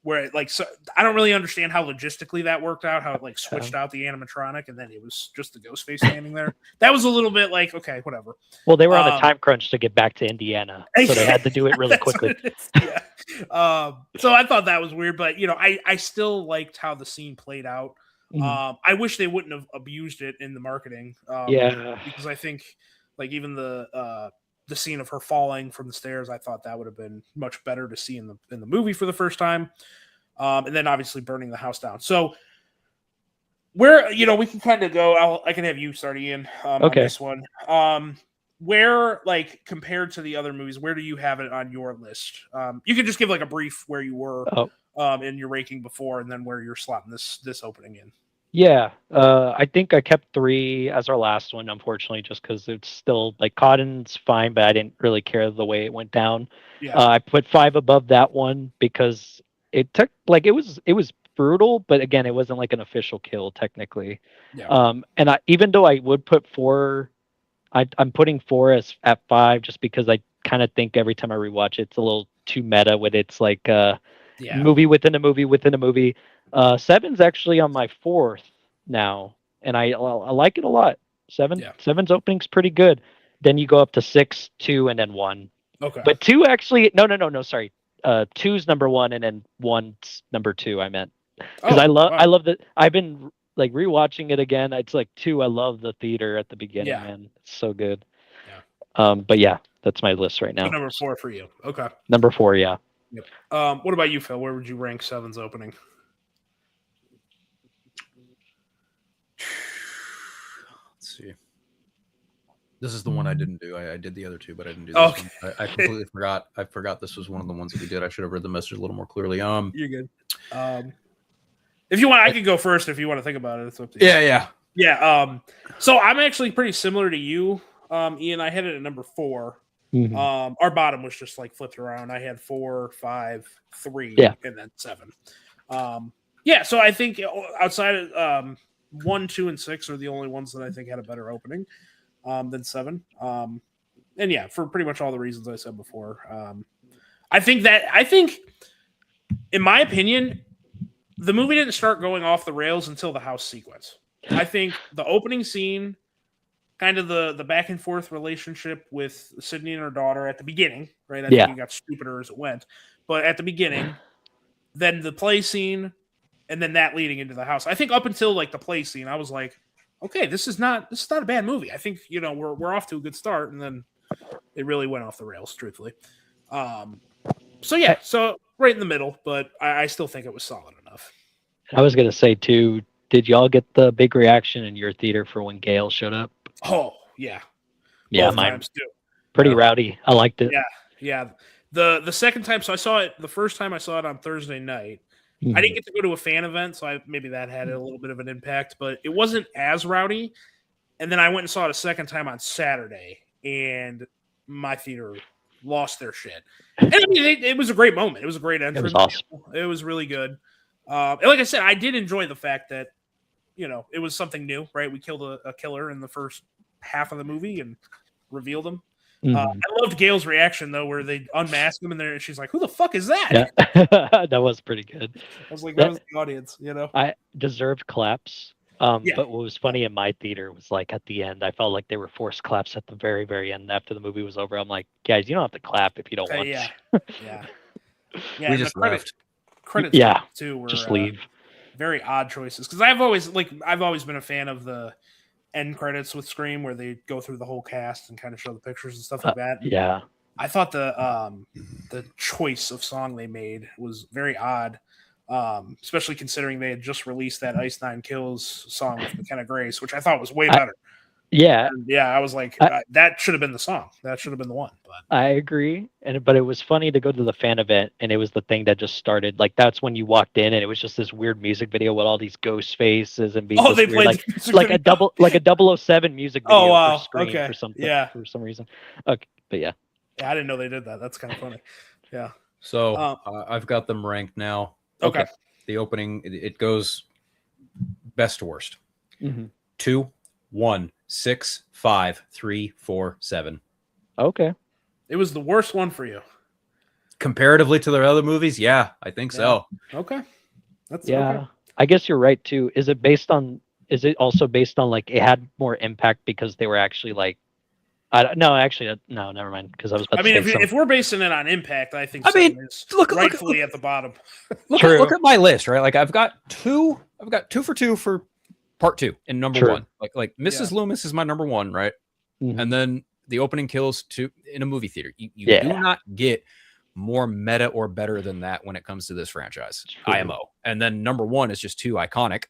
where it, like, so I don't really understand how logistically that worked out, how it like switched out the animatronic and then it was just the Ghostface standing there. That was a little bit like, okay, whatever. Well, they were on a Um, time crunch to get back to Indiana, so they had to do it really That's quickly. what it is, yeah. So I thought that was weird, but I still liked how the scene played out. Mhm. I wish they wouldn't have abused it in the marketing. Yeah. Because I think like even the scene of her falling from the stairs, I thought that would have been much better to see in the movie for the first time. And then obviously burning the house down. So where we can kind of go. I can have you start, Ian, on Okay. this one. Where, like, compared to the other movies, where do you have it on your list? You can just give like a brief where you were in your ranking before, and then where you're slotting this opening in. Yeah, I think I kept 3 as our last one, unfortunately, just because it's still like Cotton's fine, but I didn't really care the way it went down. Yeah. I put 5 above that one because it took like it was brutal, but again, it wasn't like an official kill technically. Yeah. And even though I would put 4, I'm putting 4 as at 5 just because I kind of think every time I rewatch it, it's a little too meta with it's like movie within a movie within a movie. 7's actually on my 4th now, and I like it a lot. 7's opening's pretty good. Then you go up to 6, 2, and then 1. Okay. But 2 actually no, sorry. 2's number 1, and then 1's number 2. I meant because I love that. I've been like rewatching it again. It's like 2. I love the theater at the beginning, Yeah. man. It's so good. Yeah. But yeah, that's my list right now. So number 4 for you. Okay. Number 4, yeah. Yep. What about you, Phil? Where would you rank 7's opening? Let's see. This is the one I didn't do. I did the other 2, but I didn't do this Okay. one. I completely forgot. I forgot this was one of the ones that we did. I should have read the message a little more clearly. You're good. If you want, I could go first. If you want to think about it, it's up to you. Yeah. Yeah. So I'm actually pretty similar to you, Ian. I had it at number 4. Mhm. Our bottom was just like flipped around. I had 4, 5, 3, Yeah. and then 7. Yeah. So I think outside of 1, 2, and 6 are the only ones that I think had a better opening than 7. And yeah, for pretty much all the reasons I said before. I think, in my opinion, the movie didn't start going off the rails until the house sequence. I think the opening scene, kind of the back and forth relationship with Sydney and her daughter at the beginning, right? I think it got stupider as it went. But at the beginning, then the play scene, and then that leading into the house. I think up until like the play scene, I was like, okay, this is not a bad movie. I think we're off to a good start, and then it really went off the rails, truthfully. So yeah, so right in the middle, but I still think it was solid enough. I was gonna say too. Did y'all get the big reaction in your theater for when Gail showed up? Oh yeah, Yeah, both mine times too. pretty rowdy. I liked it. Yeah. The second time, so I saw it the first time I saw it on Thursday night. Mhm. I didn't get to go to a fan event, so maybe that had a little bit of an impact, but it wasn't as rowdy. And then I went and saw it a second time on Saturday, and my theater lost their shit. And I mean, it was a great moment. It was a great entrance. It was awesome. It was really good. And like I said, I did enjoy the fact that, it was something new, right? We killed a killer in the first half of the movie and revealed him. Mhm. I loved Gail's reaction, though, where they unmasked him and she's like, "Who the fuck is that?" Yeah, that was pretty good. I was like, that was the audience, I deserved claps. Yeah. But what was funny in my theater was like at the end, I felt like they were forced claps at the very, very end after the movie was over. I'm like, guys, you don't have to clap if you don't want Yeah. to. Yeah. We and just the left. credits Yeah, too were Just leave. very odd choices, because I've always been a fan of the end credits with Scream where they go through the whole cast and kind of show the pictures and stuff like that. Yeah. I thought the choice of song they made was very odd, especially considering they had just released that Ice Nine Kills song with McKenna Grace, which I thought was way better. Yeah, And yeah, I was like, that should have been the song. That should have been the one. But I agree. But it was funny to go to the fan event, and it was the thing that just started. Like that's when you walked in, and it was just this weird music video with all these ghost faces and being they weird, played like the music like video. a 007 music video wow. for Scream Okay. for something Yeah. for some reason. Okay, but yeah. Yeah, I didn't know they did that. That's kind of funny. Yeah. So I've got them ranked now. Okay. The opening, it goes best to worst. Mm-hmm. 2, 1, 6, 5, 3, 4, 7. Okay. It was the worst one for you. Comparatively to their other movies, yeah, I think so. Okay. That's Yeah. okay. I guess you're right too. Is it also based on like it had more impact because they were actually like no, never mind. Because I was about I to mean, say if we're basing it on impact, I think I mean, Seven is look- rightfully at the bottom. True. Look at my list, right? Like I've got 2 for 2 for part 2 and number True. 1. Like Mrs. Loomis is my number 1, right? Mhm. And then the opening kills in a movie theater. You Yeah. do not get more meta or better than that when it comes to this franchise. True. IMO. And then number 1 is just too iconic.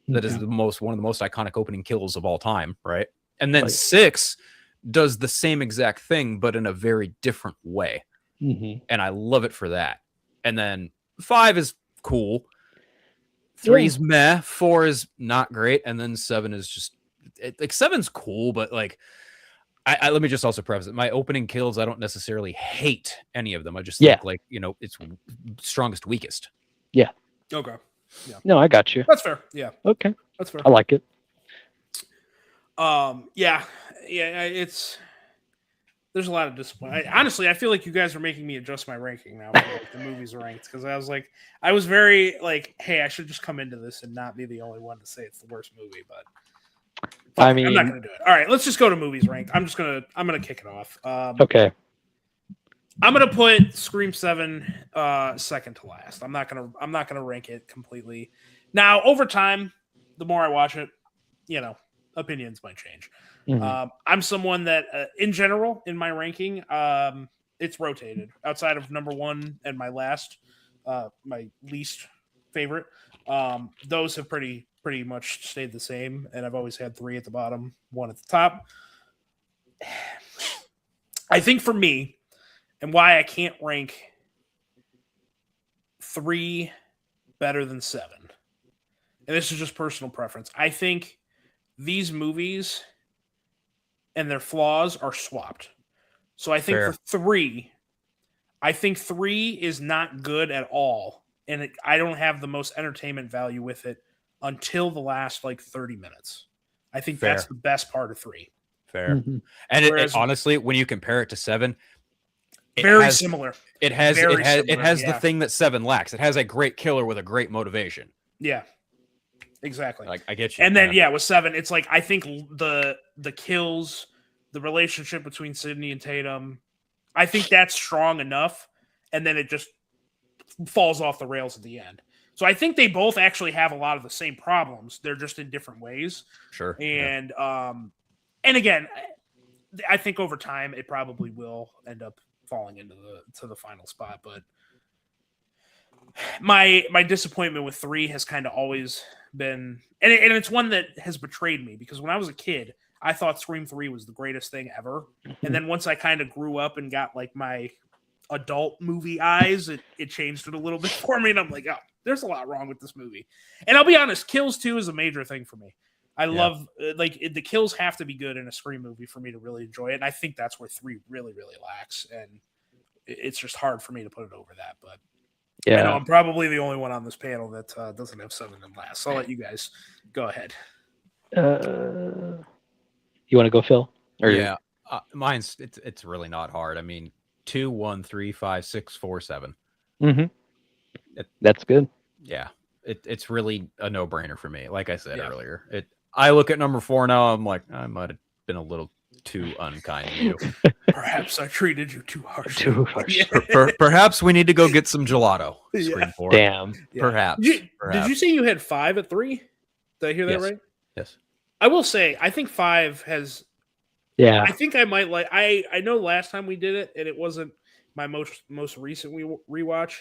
That is Mhm. one of the most iconic opening kills of all time, right? And then Right. 6 does the same exact thing, but in a very different way. Mhm. And I love it for that. And then 5 is cool. 3 is meh. 4 is not great. And then 7 is just like 7's cool, but like I let me just also preface it. My opening kills, I don't necessarily hate any of them. I just think like, it's strongest, weakest. Okay. No, I got you. That's fair. Yeah. Okay, That's fair. I like it. Yeah. There's a lot of disappointment. Honestly, I feel like you guys are making me adjust my ranking now for like, the movies ranked, because I was very like, hey, I should just come into this and not be the only one to say it's the worst movie, but I I'm not mean, gonna do it. All right, let's just go to movies ranked. I'm gonna kick it off. okay. I'm gonna put Scream 7 second to last. I'm not gonna rank it completely. Now, over time, the more I watch it, opinions might change. Mhm. I'm someone that, in general, in my ranking, it's rotated. Outside of number 1 and my least favorite, those have pretty much stayed the same, and I've always had 3 at the bottom, 1 at the top. I think for me, and why I can't rank 3 better than 7, and this is just personal preference, I think these movies and their flaws are swapped. So I think Fair. for 3, I think 3 is not good at all, and I don't have the most entertainment value with it until the last like 30 minutes. I think that's Fair. the best part of 3. Fair. Mhm. And Whereas- honestly, when you compare it to 7, Very similar. It has Very it similar, has yeah. the thing that 7 lacks. It has a great killer with a great motivation. Yeah, exactly. Like I get you. And then with 7, it's like I think the kills, the relationship between Sydney and Tatum, I think that's strong enough, and then it just falls off the rails at the end. So I think they both actually have a lot of the same problems. They're just in different ways. Sure. Yeah. And again, I think over time it probably will end up falling into the final spot. But my disappointment with 3 has kind of always been, and it's one that has betrayed me, because when I was a kid, I thought Scream 3 was the greatest thing ever. And then once I kind of grew up and got like my adult movie eyes, it changed it a little bit for me, and I'm like, oh, there's a lot wrong with this movie. And I'll be honest, kills 2 is a major thing for me. I love the kills have to be good in a Scream movie for me to really enjoy it, and I think that's where 3 really, really lacks, and it's just hard for me to put it over that. But I know I'm probably the only one on this panel that doesn't have 7 in last. So I'll let you guys go ahead. You want to go, Phil? Or Yeah, mine's it's really not hard. I mean, 2, 1, 3, 5, 6, 4, 7. That's good. Yeah, it's really a no-brainer for me. Like I said earlier, I look at number 4 now. I'm like, I might have been a little too unkind to you. Perhaps I treated you too harsh. Perhaps we need to go get some gelato. Scream 4. Damn. Yeah. Perhaps. Did you say you had 5 at 3? Did I hear that Yes. right? Yes. I will say, I think 5 has. Yeah. I think I might like. I know last time we did it, and it wasn't my most recent rewatch.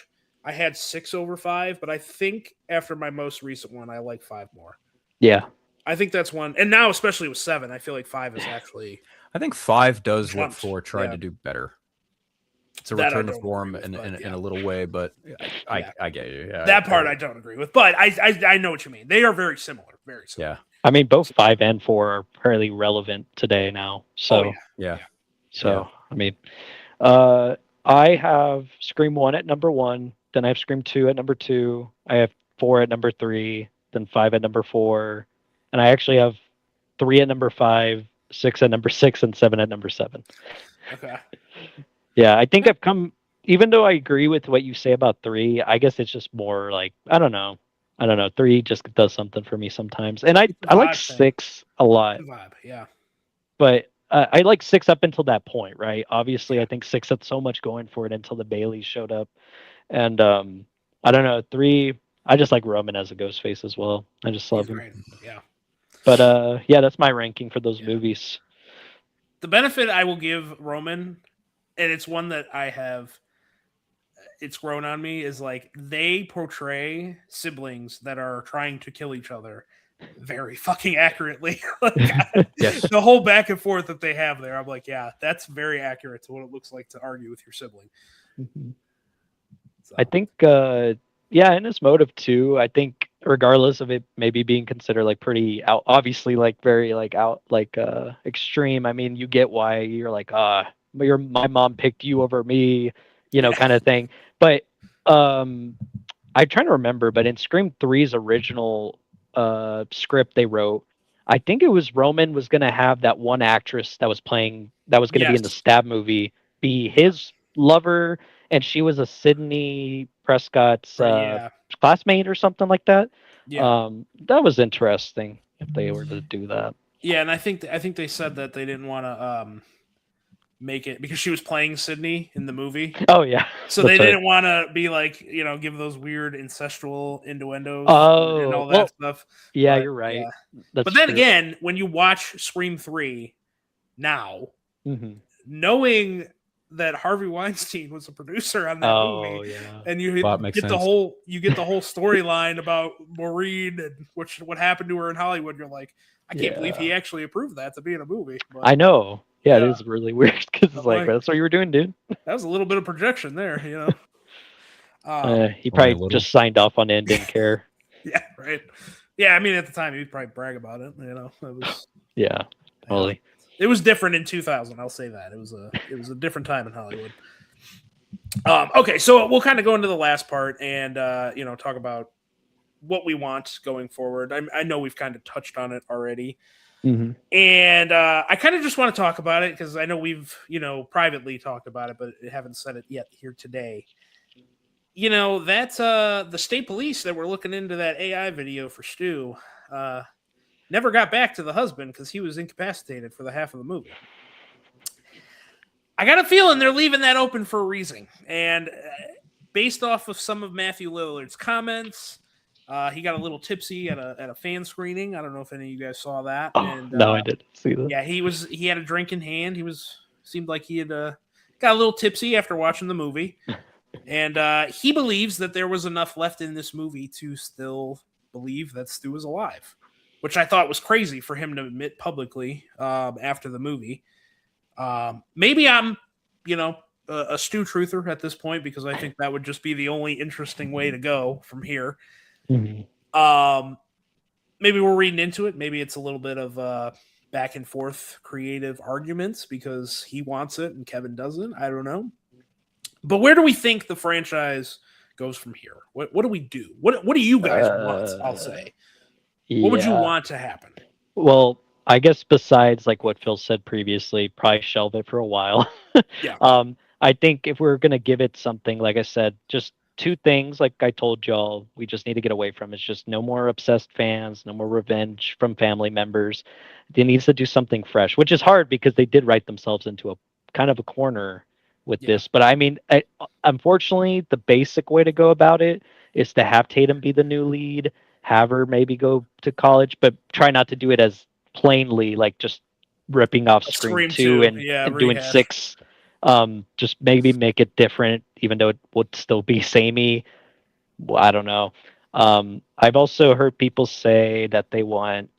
I had 6 over 5, but I think after my most recent one, I like 5 more. Yeah. I think that's one, and now especially with 7, I feel like 5 is actually. I think 5 does what Jumped. 4 tried Yeah. to do better. It's a That I return to don't form agree with, in a little way, but I get you. Yeah, That part I don't agree with, but I know what you mean. They are very similar. Very similar. Yeah. I mean, both 5 and 4 are fairly relevant today now. So, Yeah. I mean, I have Scream 1 at number 1. Then I have Scream 2 at number 2. I have 4 at number 3. Then 5 at number 4. And I actually have 3 at number 5, 6 at number 6, and 7 at number 7. Okay. Yeah, I think I've come. Even though I agree with what you say about 3, I guess it's just more like I don't know. 3 just does something for me sometimes, and I like vibe thing. 6 a lot, Vibe. Yeah. but I like 6 up until that point, right? Obviously, I think 6 had so much going for it until the Baileys showed up, and I don't know 3. I just like Roman as a Ghostface as well. I just love He's him. great. Yeah. But yeah, that's my ranking for those movies. The benefit I will give Roman, and it's one that I have, it's grown on me, is like they portray siblings that are trying to kill each other very fucking accurately. Yes. The whole back and forth that they have there, I'm like, yeah, that's very accurate to what it looks like to argue with your sibling. So, I think, yeah, in his motive too. I think, regardless of it maybe being considered like pretty out, obviously like very like out like extreme. I mean, you get why you're like, my mom picked you over me, kind of thing. But I'm trying to remember. But in Scream 3's original script they wrote, I think it was Roman was gonna have that one actress that was playing that was gonna be in the Stab movie be his lover, and she was a Sidney Prescott's classmate or something like that. yeah. That was interesting if they were to do that. Yeah, and I think they said that they didn't want to make it because she was playing Sydney in the movie. Oh yeah. So they didn't want to be like, give those weird incestual innuendos and all that stuff. Yeah, But, you're right. yeah. That's But then true. again, when you watch Scream 3 now, Mhm. knowing that Harvey Weinstein was a producer on that movie, yeah. and you Well, that makes get the sense. whole storyline about Maureen and what happened to her in Hollywood, you're like, I can't believe he actually approved that to be in a movie. But I know. Yeah, Yeah. it is really weird because it's I'm like like- that's what you were doing, dude. that was a little bit of projection there, He Only a probably little. just signed off on it and didn't care. Yeah, right. Yeah, I mean, at the time, he'd probably brag about it. It was Yeah, totally. it was different in 2000. I'll say that it was a different time in Hollywood. Okay, so we'll kind of go into the last part and talk about what we want going forward. I know we've kind of touched on it already, Mhm. and I kind of just want to talk about it because I know we've privately talked about it, but haven't said it yet here today. That's the state police that were looking into that AI video for Stu. Never got back to the husband because he was incapacitated for the half of the movie. I got a feeling they're leaving that open for a reason. And based off of some of Matthew Lillard's comments, he got a little tipsy at a fan screening. I don't know if any of you guys saw that. No, I didn't see that. Yeah, he had a drink in hand. Seemed like he had got a little tipsy after watching the movie. And he believes that there was enough left in this movie to still believe that Stu is alive, which I thought was crazy for him to admit publicly after the movie. Maybe I'm, a Stu Truther at this point because I think that would just be the only interesting way to go from here. Maybe we're reading into it. Maybe it's a little bit of back and forth creative arguments because he wants it and Kevin doesn't. I don't know. But where do we think the franchise goes from here? What do we do? What do you guys want? I'll say. What would you want to happen? Well, I guess besides like what Phil said previously, probably shelve it for a while. Yeah. I think if we're gonna give it something, like I said, just two things, like I told y'all, we just need to get away from. It's just no more obsessed fans, no more revenge from family members. They needs to do something fresh, which is hard because they did write themselves into a kind of a corner with this. But I mean, unfortunately, the basic way to go about it is to have Tatum be the new lead, have her maybe go to college, but try not to do it as plainly, like just ripping off Scream 2 and doing 6. Just maybe make it different, even though it would still be samey. Well, I don't know. I've also heard people say that they want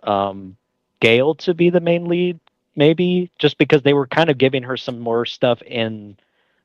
Gail to be the main lead, maybe just because they were kind of giving her some more stuff in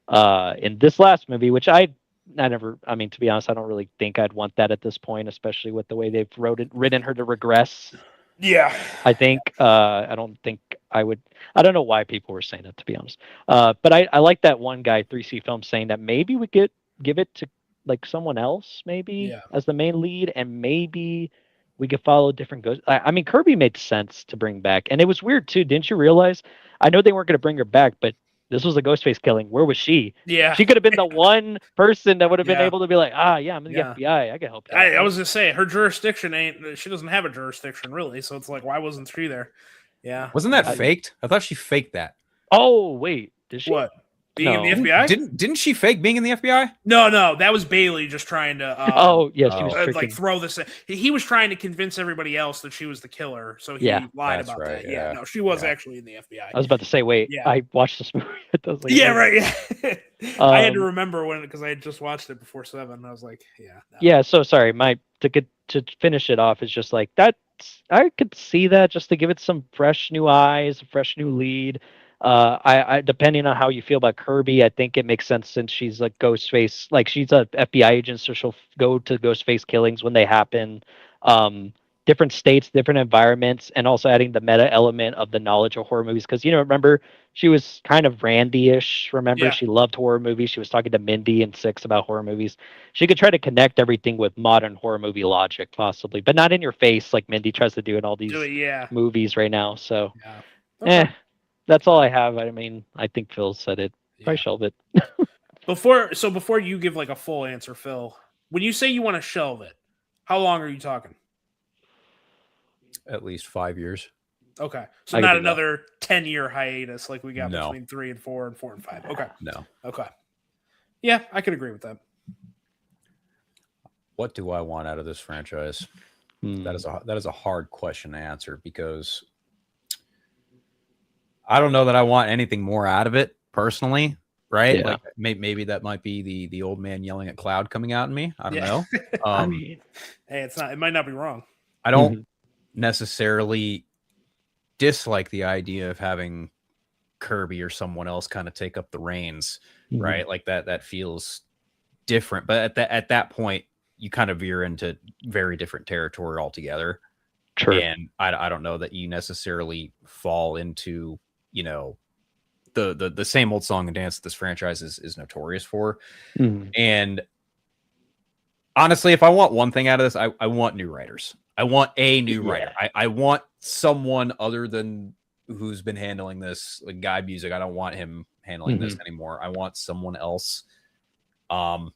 this last movie, which I never. I mean, to be honest, I don't really think I'd want that at this point, especially with the way they've written her to regress. Yeah, I think I don't think I would. I don't know why people were saying that, to be honest. But I like that one guy, 3C Film, saying that maybe we could give it to like someone else, maybe as the main lead, and maybe we could follow different ghosts. I mean, Kirby made sense to bring back, and it was weird too. Didn't you realize? I know they weren't going to bring her back, but this was a Ghostface killing. Where was she? Yeah, she could have been the one person that would have been able to be like, yeah, I'm in the FBI. I can help you. I was just saying, her jurisdiction ain't. She doesn't have a jurisdiction really, so it's like, why wasn't she there? Yeah, wasn't that faked? I thought she faked that. Oh wait, did she? What? Being in the FBI? Didn't she fake being in the FBI? No, that was Bailey just trying to. She was like throw this. He was trying to convince everybody else that she was the killer, so he lied about that. Yeah, no, she was actually in the FBI. I was about to say, wait, I watched this movie. Right. I had to remember because I had just watched it before 7. I was like, So sorry, to finish it off is just like that. I could see that just to give it some fresh new eyes, a fresh new lead. I depending on how you feel about Kirby, I think it makes sense since she's like Ghostface, like she's a FBI agent, so she'll go to Ghostface killings when they happen. Different states, different environments, and also adding the meta element of the knowledge of horror movies. Because remember, she was kind of Randy-ish. Remember, she loved horror movies. She was talking to Mindy in 6 about horror movies. She could try to connect everything with modern horror movie logic, possibly, but not in your face like Mindy tries to do in all these movies right now. So, that's all I have. I mean, I think Phil said it. Probably shelve it. Before you give like a full answer, Phil, when you say you want to shelve it, how long are you talking? At least 5 years. Okay, so not another 10-year hiatus like we got between 3 and 4 and 4 and 5. Okay, no. Okay, yeah, I could agree with that. What do I want out of this franchise? That is a hard question to answer because I don't know that I want anything more out of it personally, right? Yeah. Like maybe that might be the old man yelling at Cloud coming out in me. I don't know. I mean, hey, it might not be wrong. I don't necessarily dislike the idea of having Kirby or someone else kind of take up the reins, right? Like that feels different. But at that point, you kind of veer into very different territory altogether. True. And I don't know that you necessarily fall into, the same old song and dance that this franchise is notorious for. And honestly, if I want one thing out of this, I want new writers. I want a new writer. I want someone other than who's been handling this, like Guy Busick. I don't want him handling this anymore. I want someone else. I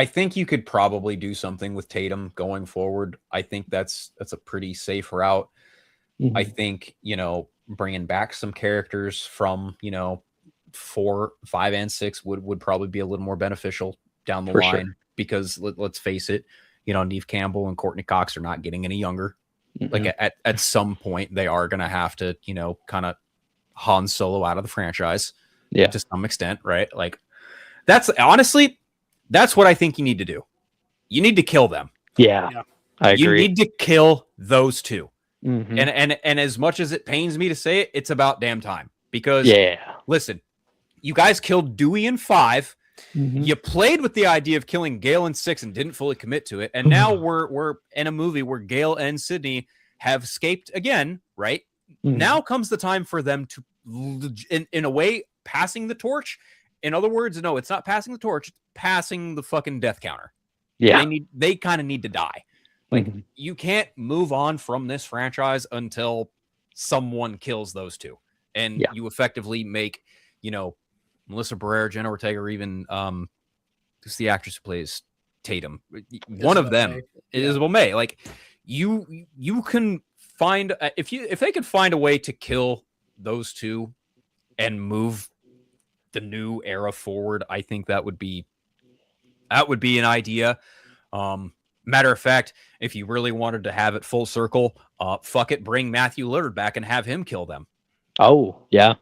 think you could probably do something with Tatum going forward. I think that's a pretty safe route. I think, bringing back some characters from, 4, 5, and 6 would probably be a little more beneficial down the line because let's face it, Neve Campbell and Courtney Cox are not getting any younger. Like at some point they are going to have to, kind of Han Solo out of the franchise to some extent, right? Like that's honestly, that's what I think you need to do. You need to kill them. Yeah. I agree. You need to kill those two. And as much as it pains me to say it, it's about damn time because listen, you guys killed Dewey in 5. Mhm. You played with the idea of killing Gale in 6 and didn't fully commit to it. And now we're in a movie where Gale and Sydney have escaped again, right? Mhm. Now comes the time for them to, in a way, passing the torch. In other words, no, it's not passing the torch, it's passing the fucking death counter. Yeah. They kind of need to die. Like, Mhm. you can't move on from this franchise until someone kills those two. And Yeah. you effectively make, Melissa Barrera, Jenna Ortega, or even who's the actress who plays Tatum? One of them, Isabel May. Like, you can find if they could find a way to kill those two and move the new era forward, I think that would be an idea. Matter of fact, if you really wanted to have it full circle, fuck it, bring Matthew Lillard back and have him kill them. Oh, yeah.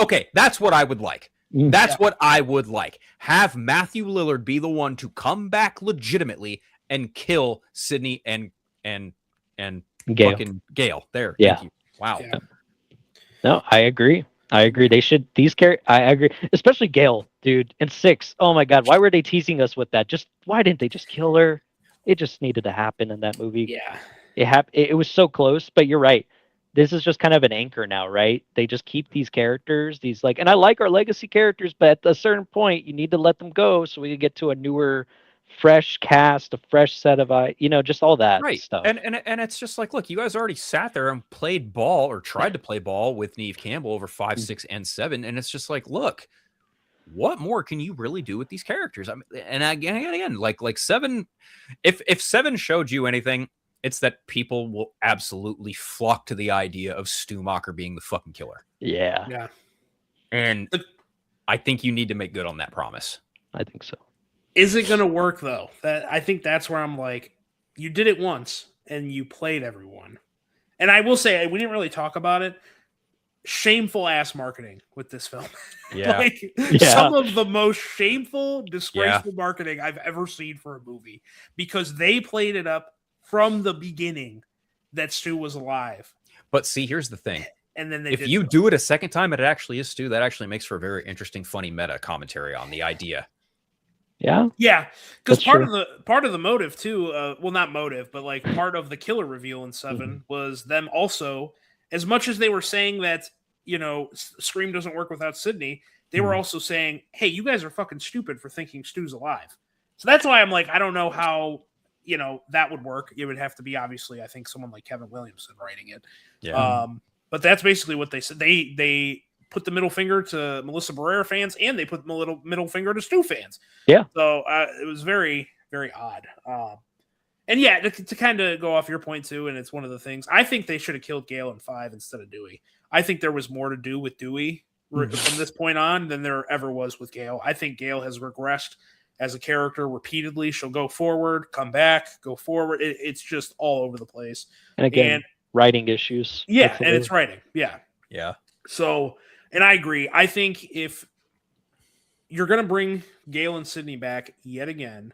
Okay, that's what I would like. Mhm. That's what I would like. Have Matthew Lillard be the one to come back legitimately and kill Sydney and Gale. fucking Gale. There. Yeah. Thank you. Wow. Yeah. No, I agree. They should, I agree. Especially Gale, dude. In 6. Oh my God. Why were they teasing us with that? Why didn't they just kill her? It just needed to happen in that movie. Yeah. It was so close, but you're right. This is just kind of an anchor now, right? They just keep these characters, and I like our legacy characters, but at a certain point, you need to let them go so we can get to a newer, fresh cast, a fresh set of just all that stuff. And it's just like, look, you guys already sat there and played ball or tried to play ball with Neve Campbell over 5, 6, and 7, and it's just like, look, what more can you really do with these characters? I mean, and again, like 7, if 7 showed you anything, it's that people will absolutely flock to the idea of Stu Macher being the fucking killer. Yeah. Yeah. And I think you need to make good on that promise. I think so. Is it going to work though? I think that's where I'm like, you did it once and you played everyone. And I will say, we didn't really talk about it. Shameful ass marketing with this film. Yeah. Some of the most shameful, disgraceful marketing I've ever seen for a movie, because they played it up from the beginning that Stu was alive. But see, here's the thing. And then if you do it a second time and it actually is Stu, that actually makes for a very interesting, funny meta commentary on the idea. Yeah. Yeah. Because That's part of the motive too, well, not motive, but like part of the killer reveal in 7 was them also, as much as they were saying that, Scream doesn't work without Sydney, they were also saying, hey, you guys are fucking stupid for thinking Stu's alive. So that's why I'm like, I don't know how, that would work. It would have to be, obviously, I think someone like Kevin Williamson writing it. Yeah. But that's basically what they said. They put the middle finger to Melissa Barrera fans, and they put the middle finger to Stu fans. Yeah. So it was very, very odd. And yeah, to kind of go off your point too, and it's one of the things, I think they should have killed Gale in 5 instead of Dewey. I think there was more to do with Dewey from this point on than there ever was with Gale. I think Gale has regressed as a character repeatedly. She'll go forward, come back, go forward. It's just all over the place. And again, writing issues. Yeah, and it's writing. Yeah. Yeah. So, and I agree. I think if you're going to bring Gale and Sydney back yet again,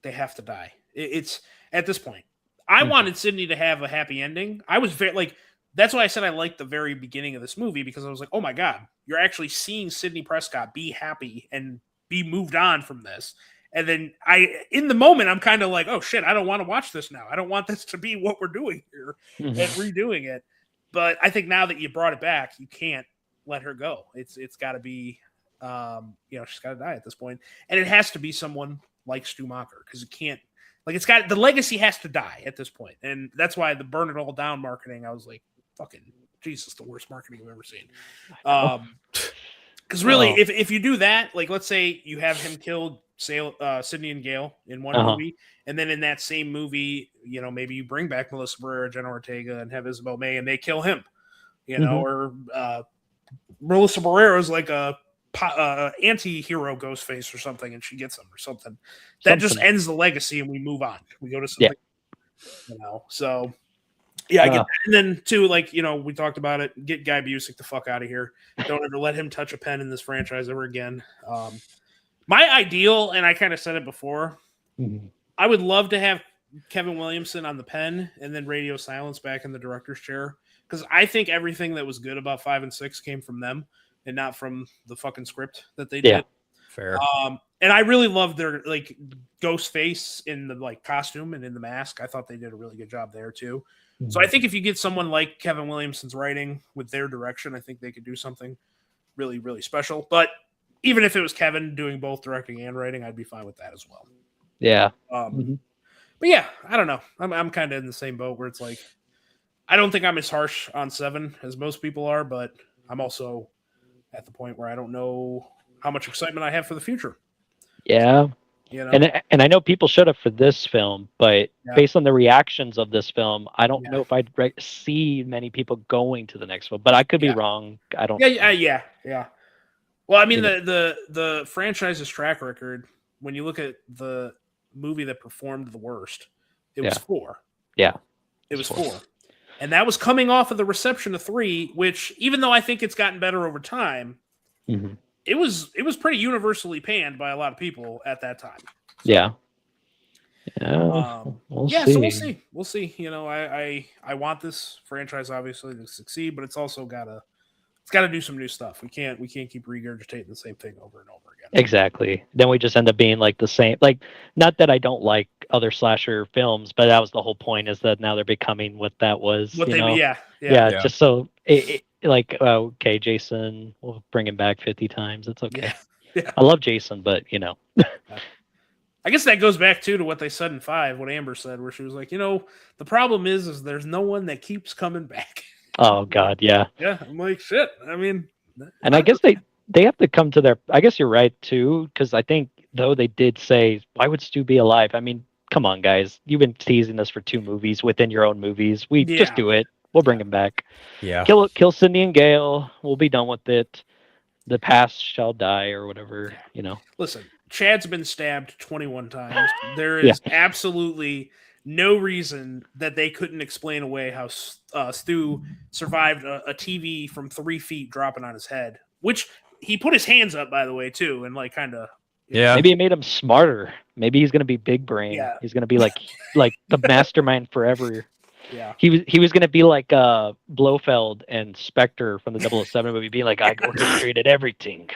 they have to die. It's at this point. I wanted Sydney to have a happy ending. I was that's why I said I liked the very beginning of this movie, because I was like, oh my God, you're actually seeing Sidney Prescott be happy and be moved on from this. And then in the moment, I'm kind of like, oh shit, I don't want to watch this now. I don't want this to be what we're doing here and redoing it. But I think now that you brought it back, you can't let her go. It's got to be, she's got to die at this point. And it has to be someone like Stu Macher, because it can't, the legacy has to die at this point. And that's why the burn it all down marketing, I was like, fucking Jesus, the worst marketing I've ever seen. Because really, if you do that, like let's say you have him kill Sydney and Gale in one movie, and then in that same movie, maybe you bring back Melissa Barrera, Jenna Ortega, and have Isabel May, and they kill him, or Melissa Barrera is like a anti-hero Ghostface or something, and she gets him or something. That just ends the legacy, and we move on. We go to something, So. Yeah, I get that. And then too, we talked about it. Get Guy Busick the fuck out of here. Don't ever let him touch a pen in this franchise ever again. My ideal, and I kind of said it before, I would love to have Kevin Williamson on the pen and then Radio Silence back in the director's chair, because I think everything that was good about 5 and 6 came from them. and not from the fucking script that they Yeah. did. Fair. And I really loved their like ghost face in the like costume and in the mask. I thought they did a really good job there too. So I think if you get someone like Kevin Williamson's writing with their direction, I think they could do something really, really special. But even if it was Kevin doing both directing and writing, I'd be fine with that as well. Yeah. But yeah, I don't know. I'm kind of in the same boat where it's like, I don't think I'm as harsh on 7 as most people are, but I'm also at the point where I don't know how much excitement I have for the future. Yeah. You know? And I know people showed up for this film, but Yeah. based on the reactions of this film, I don't Yeah. know if I'd see many people going to the next one. But I could be Yeah. wrong. I don't. Yeah. Well, I mean, You the franchise's track record, when you look at the movie that performed the worst, it was Yeah. 4. Yeah. It was It's 4. And that was coming off of the reception of 3, which, even though I think it's gotten better over time, Mhm. it was pretty universally panned by a lot of people at that time. Yeah. Yeah. We'll Yeah, see. so we'll see. You know, I want this franchise obviously to succeed, but it's also gotta do some new stuff. We can't keep regurgitating the same thing over and over again. Exactly. Then we just end up being like the same. Like, not that I don't like other slasher films, but that was the whole point. Is that now they're becoming what that was. What you they know? yeah. Yeah. Just so like okay, Jason, we'll bring him back 50 times. It's okay. Yeah. I love Jason, but you know. I guess that goes back to what they said in 5, what Amber said, where she was like, you know, the problem is there's no one that keeps coming back. Oh God, yeah. Yeah, I'm like, shit. I mean, And I guess they have to come to their. I guess you're right too, because I think though they did say, why would Stu be alive? I mean, come on, guys, you've been teasing us for 2 movies within your own movies. We just Yeah. do it. We'll bring him back. Yeah. Kill Cindy and Gale. We'll be done with it. The past shall die, or whatever. You know. listen, Chad's been stabbed 21 times. There is absolutely no reason that they couldn't explain away how Stu survived a TV from 3 feet dropping on his head, which he put his hands up, by the way, too, and like kind of. Yeah. Maybe it made him smarter. Maybe he's gonna be big brain. Yeah. He's gonna be like the mastermind forever. Yeah. He was gonna be like Blofeld and Spectre from the 007 movie, being like, I orchestrated everything.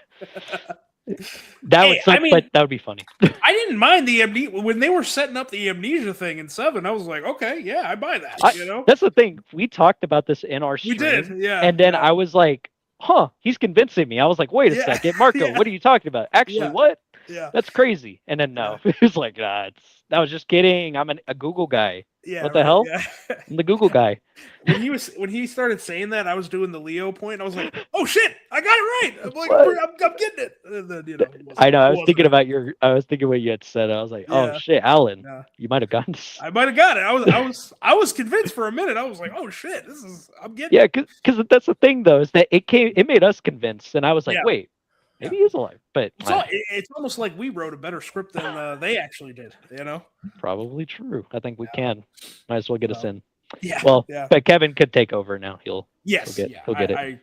That Hey, would suck, I mean- but that would be funny. I didn't mind the amnesia when they were setting up the amnesia thing in 7. I was like, okay, yeah, I buy that. You know, That's the thing. We talked about this in our we stream, did, yeah. and then yeah. I was like, huh, he's convincing me. I was like, wait a Yeah. second, Marco, Yeah. what are you talking about? Actually, Yeah. what? yeah, That's crazy. And then no, it was like, I was just kidding. I'm a Google guy. yeah. what the hell? Yeah. I'm the Google guy. when he started saying that, I was doing the Leo point. I was like, "Oh shit, I got it right!" I'm like, What? I'm getting it." And then, you know, it wasn't- I know. I was it thinking wasn't. about I was thinking what you had said. I was like, oh Yeah. shit, Alan, Yeah. you might have gotten this. I might have got it. I was convinced for a minute. I was like, "Oh shit, I'm getting." Yeah, it. because that's the thing though, is that it made us convinced, and I was like, Yeah. wait, maybe he's alive. But It's almost like we wrote a better script than they actually did. You know? probably true. I think we can. Might as well get us in. Yeah. Well, yeah. but Kevin could take over now. Yes. he'll yeah. get it.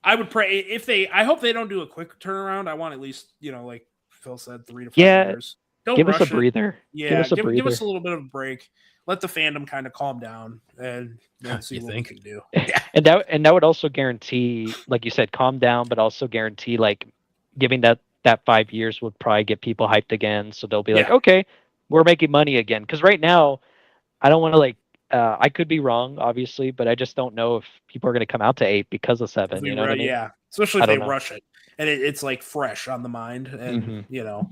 I would pray if they. I hope they don't do a quick turnaround. I want at least, you know, like Phil said, 3 to 5 Yeah, years. Don't give us a rush it. breather. Yeah, give us a give breather. us a little bit of a break. Let the fandom kind of calm down and see You what think? we can do. And that would also guarantee, like you said, calm down, but also guarantee like giving that 5 years would probably get people hyped again. So they'll be like, Yeah. okay, we're making money again. Because right now, I don't want to like. I could be wrong, obviously, but I just don't know if people are going to come out to 8 because of 7. You know what I mean? Yeah, especially I if they don't know. rush it and it's like fresh on the mind. And Mhm. you know,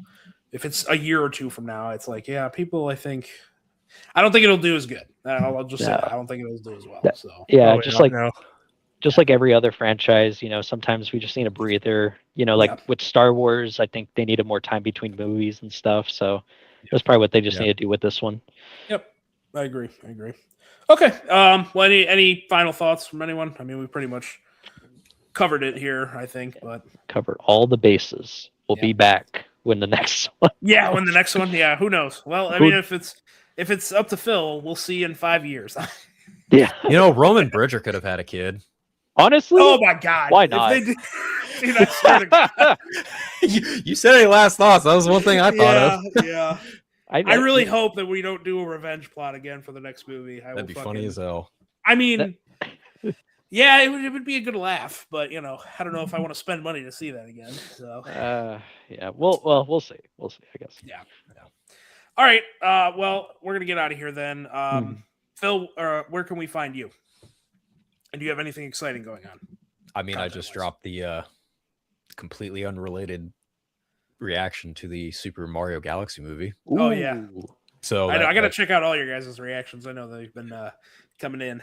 if it's a year or 2 from now, it's like, yeah, people. I don't think it'll do as good. I'll just say No. that. I don't think it'll do as well. That- So Yeah, Oh, just yeah, like no. just like every other franchise, sometimes we just need a breather. Like Yeah. with Star Wars, I think they needed more time between movies and stuff. So that's probably what they just Yeah. need to do with this one. Yep, I agree. Okay. Well, any final thoughts from anyone? I mean, we pretty much covered it here, I think. But Cover all the bases. We'll Yeah. be back when the next one. yeah, when the next one, yeah, who knows? Well, I mean, if it's up to Phil, we'll see in 5 years. Yeah. Roman Bridger could have had a kid. Honestly, Oh my god! Why If not? they did- Dude, I swear to God. you said any last thoughts? That was one thing I thought of. Yeah. I really hope that we don't do a revenge plot again for the next movie. That'd be funny as hell. I mean, Yeah, it would be a good laugh, but you know, I don't know if I want to spend money to see that again. So Yeah. We'll see. We'll see. I guess. yeah. All right. Well, we're gonna get out of here then. Mhm. Phil, where can we find you? And do you have anything exciting going on? I mean, I just Content-wise. dropped the completely unrelated reaction to the Super Mario Galaxy movie. Oh, yeah. Ooh. So I know. I got to that- check out all your guys' reactions. I know they've been coming in.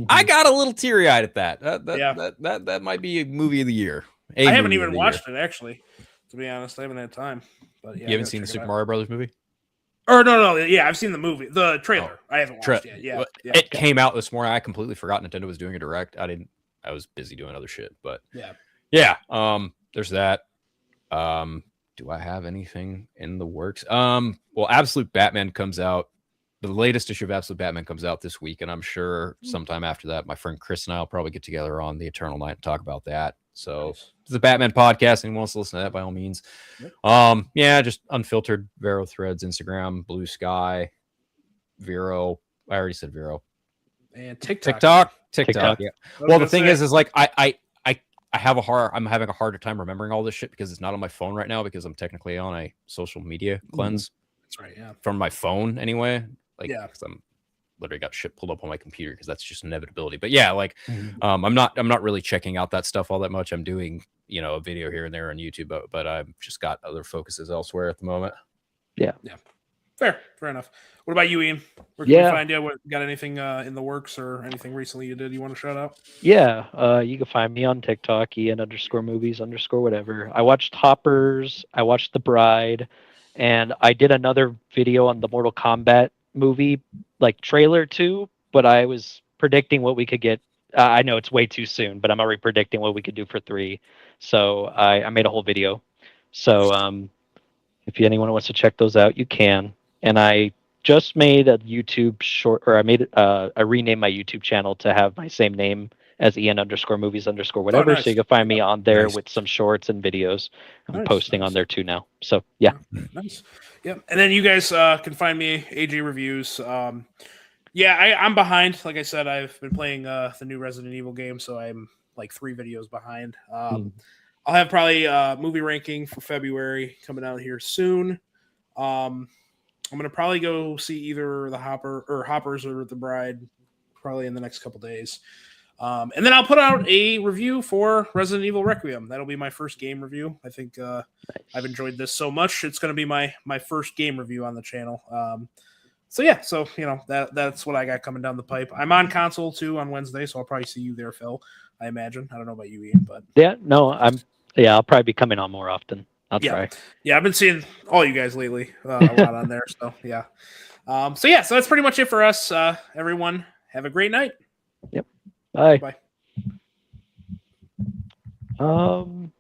I Mhm. got a little teary eyed at that. Yeah. That might be a movie of the year. I haven't even watched it actually. To be honest, I haven't had time. But yeah, You haven't seen the Super Mario Brothers movie? Or no. Yeah, I've seen the movie, the trailer. I haven't watched yet. Yeah. Well, Yeah. It came out this morning. I completely forgot Nintendo was doing a direct. I was busy doing other shit, but Yeah. there's that. Do I have anything in the works? Well, Absolute Batman comes out. The latest issue of Absolute Batman comes out this week, and I'm sure sometime after that, my friend Chris and I will probably get together on the Eternal Night and talk about that. So Nice. it's a Batman podcast, and wants to listen to that by all means. Yep. Yeah, just unfiltered Vero threads, Instagram, Blue Sky, Vero. I already said Vero. And TikTok. TikTok. Yeah. I was Well, the gonna thing say, is like I'm having a harder time remembering all this shit because it's not on my phone right now because I'm technically on a social media cleanse that's right. Yeah. from my phone anyway. Like, Yeah. 'cause I'm literally got shit pulled up on my computer because that's just inevitability. But yeah, like, Mhm. I'm not really checking out that stuff all that much. I'm doing, a video here and there on YouTube, but I've just got other focuses elsewhere at the moment. Fair enough. What about you, Ian? Where can we Yeah. find you? What, got anything in the works or anything recently you did you want to shout out? Yeah, you can find me on TikTok, Ian_movies_whatever. I watched Hoppers, I watched The Bride, and I did another video on the Mortal Kombat movie, like trailer too, but I was predicting what we could get. I know it's way too soon, but I'm already predicting what we could do for 3. So I made a whole video. So if anyone wants to check those out, you can. And I just made a YouTube short, or I renamed my YouTube channel to have my same name as Ian_movies_whatever. nice. So you can find me on there Nice. with some shorts and videos. I'm Nice, posting nice. on there too now. So yeah. Nice. Yep. And then you guys can find me AJ Reviews. I'm behind. Like I said, I've been playing the new Resident Evil game, so I'm like 3 videos behind. I'll have probably movie ranking for February coming out here soon. I'm gonna probably go see either the Hoppers or The Bride probably in the next couple days. And then I'll put out a review for Resident Evil Requiem. That'll be my first game review. I think I've enjoyed this so much. It's going to be my first game review on the channel. So that's what I got coming down the pipe. I'm on console too on Wednesday, so I'll probably see you there, Phil. I imagine. I don't know about you, Ian, but I'll probably be coming on more often. I'll try. Yeah, I've been seeing all you guys lately a lot on there. So yeah. So that's pretty much it for us. Everyone, have a great night. Bye. Bye.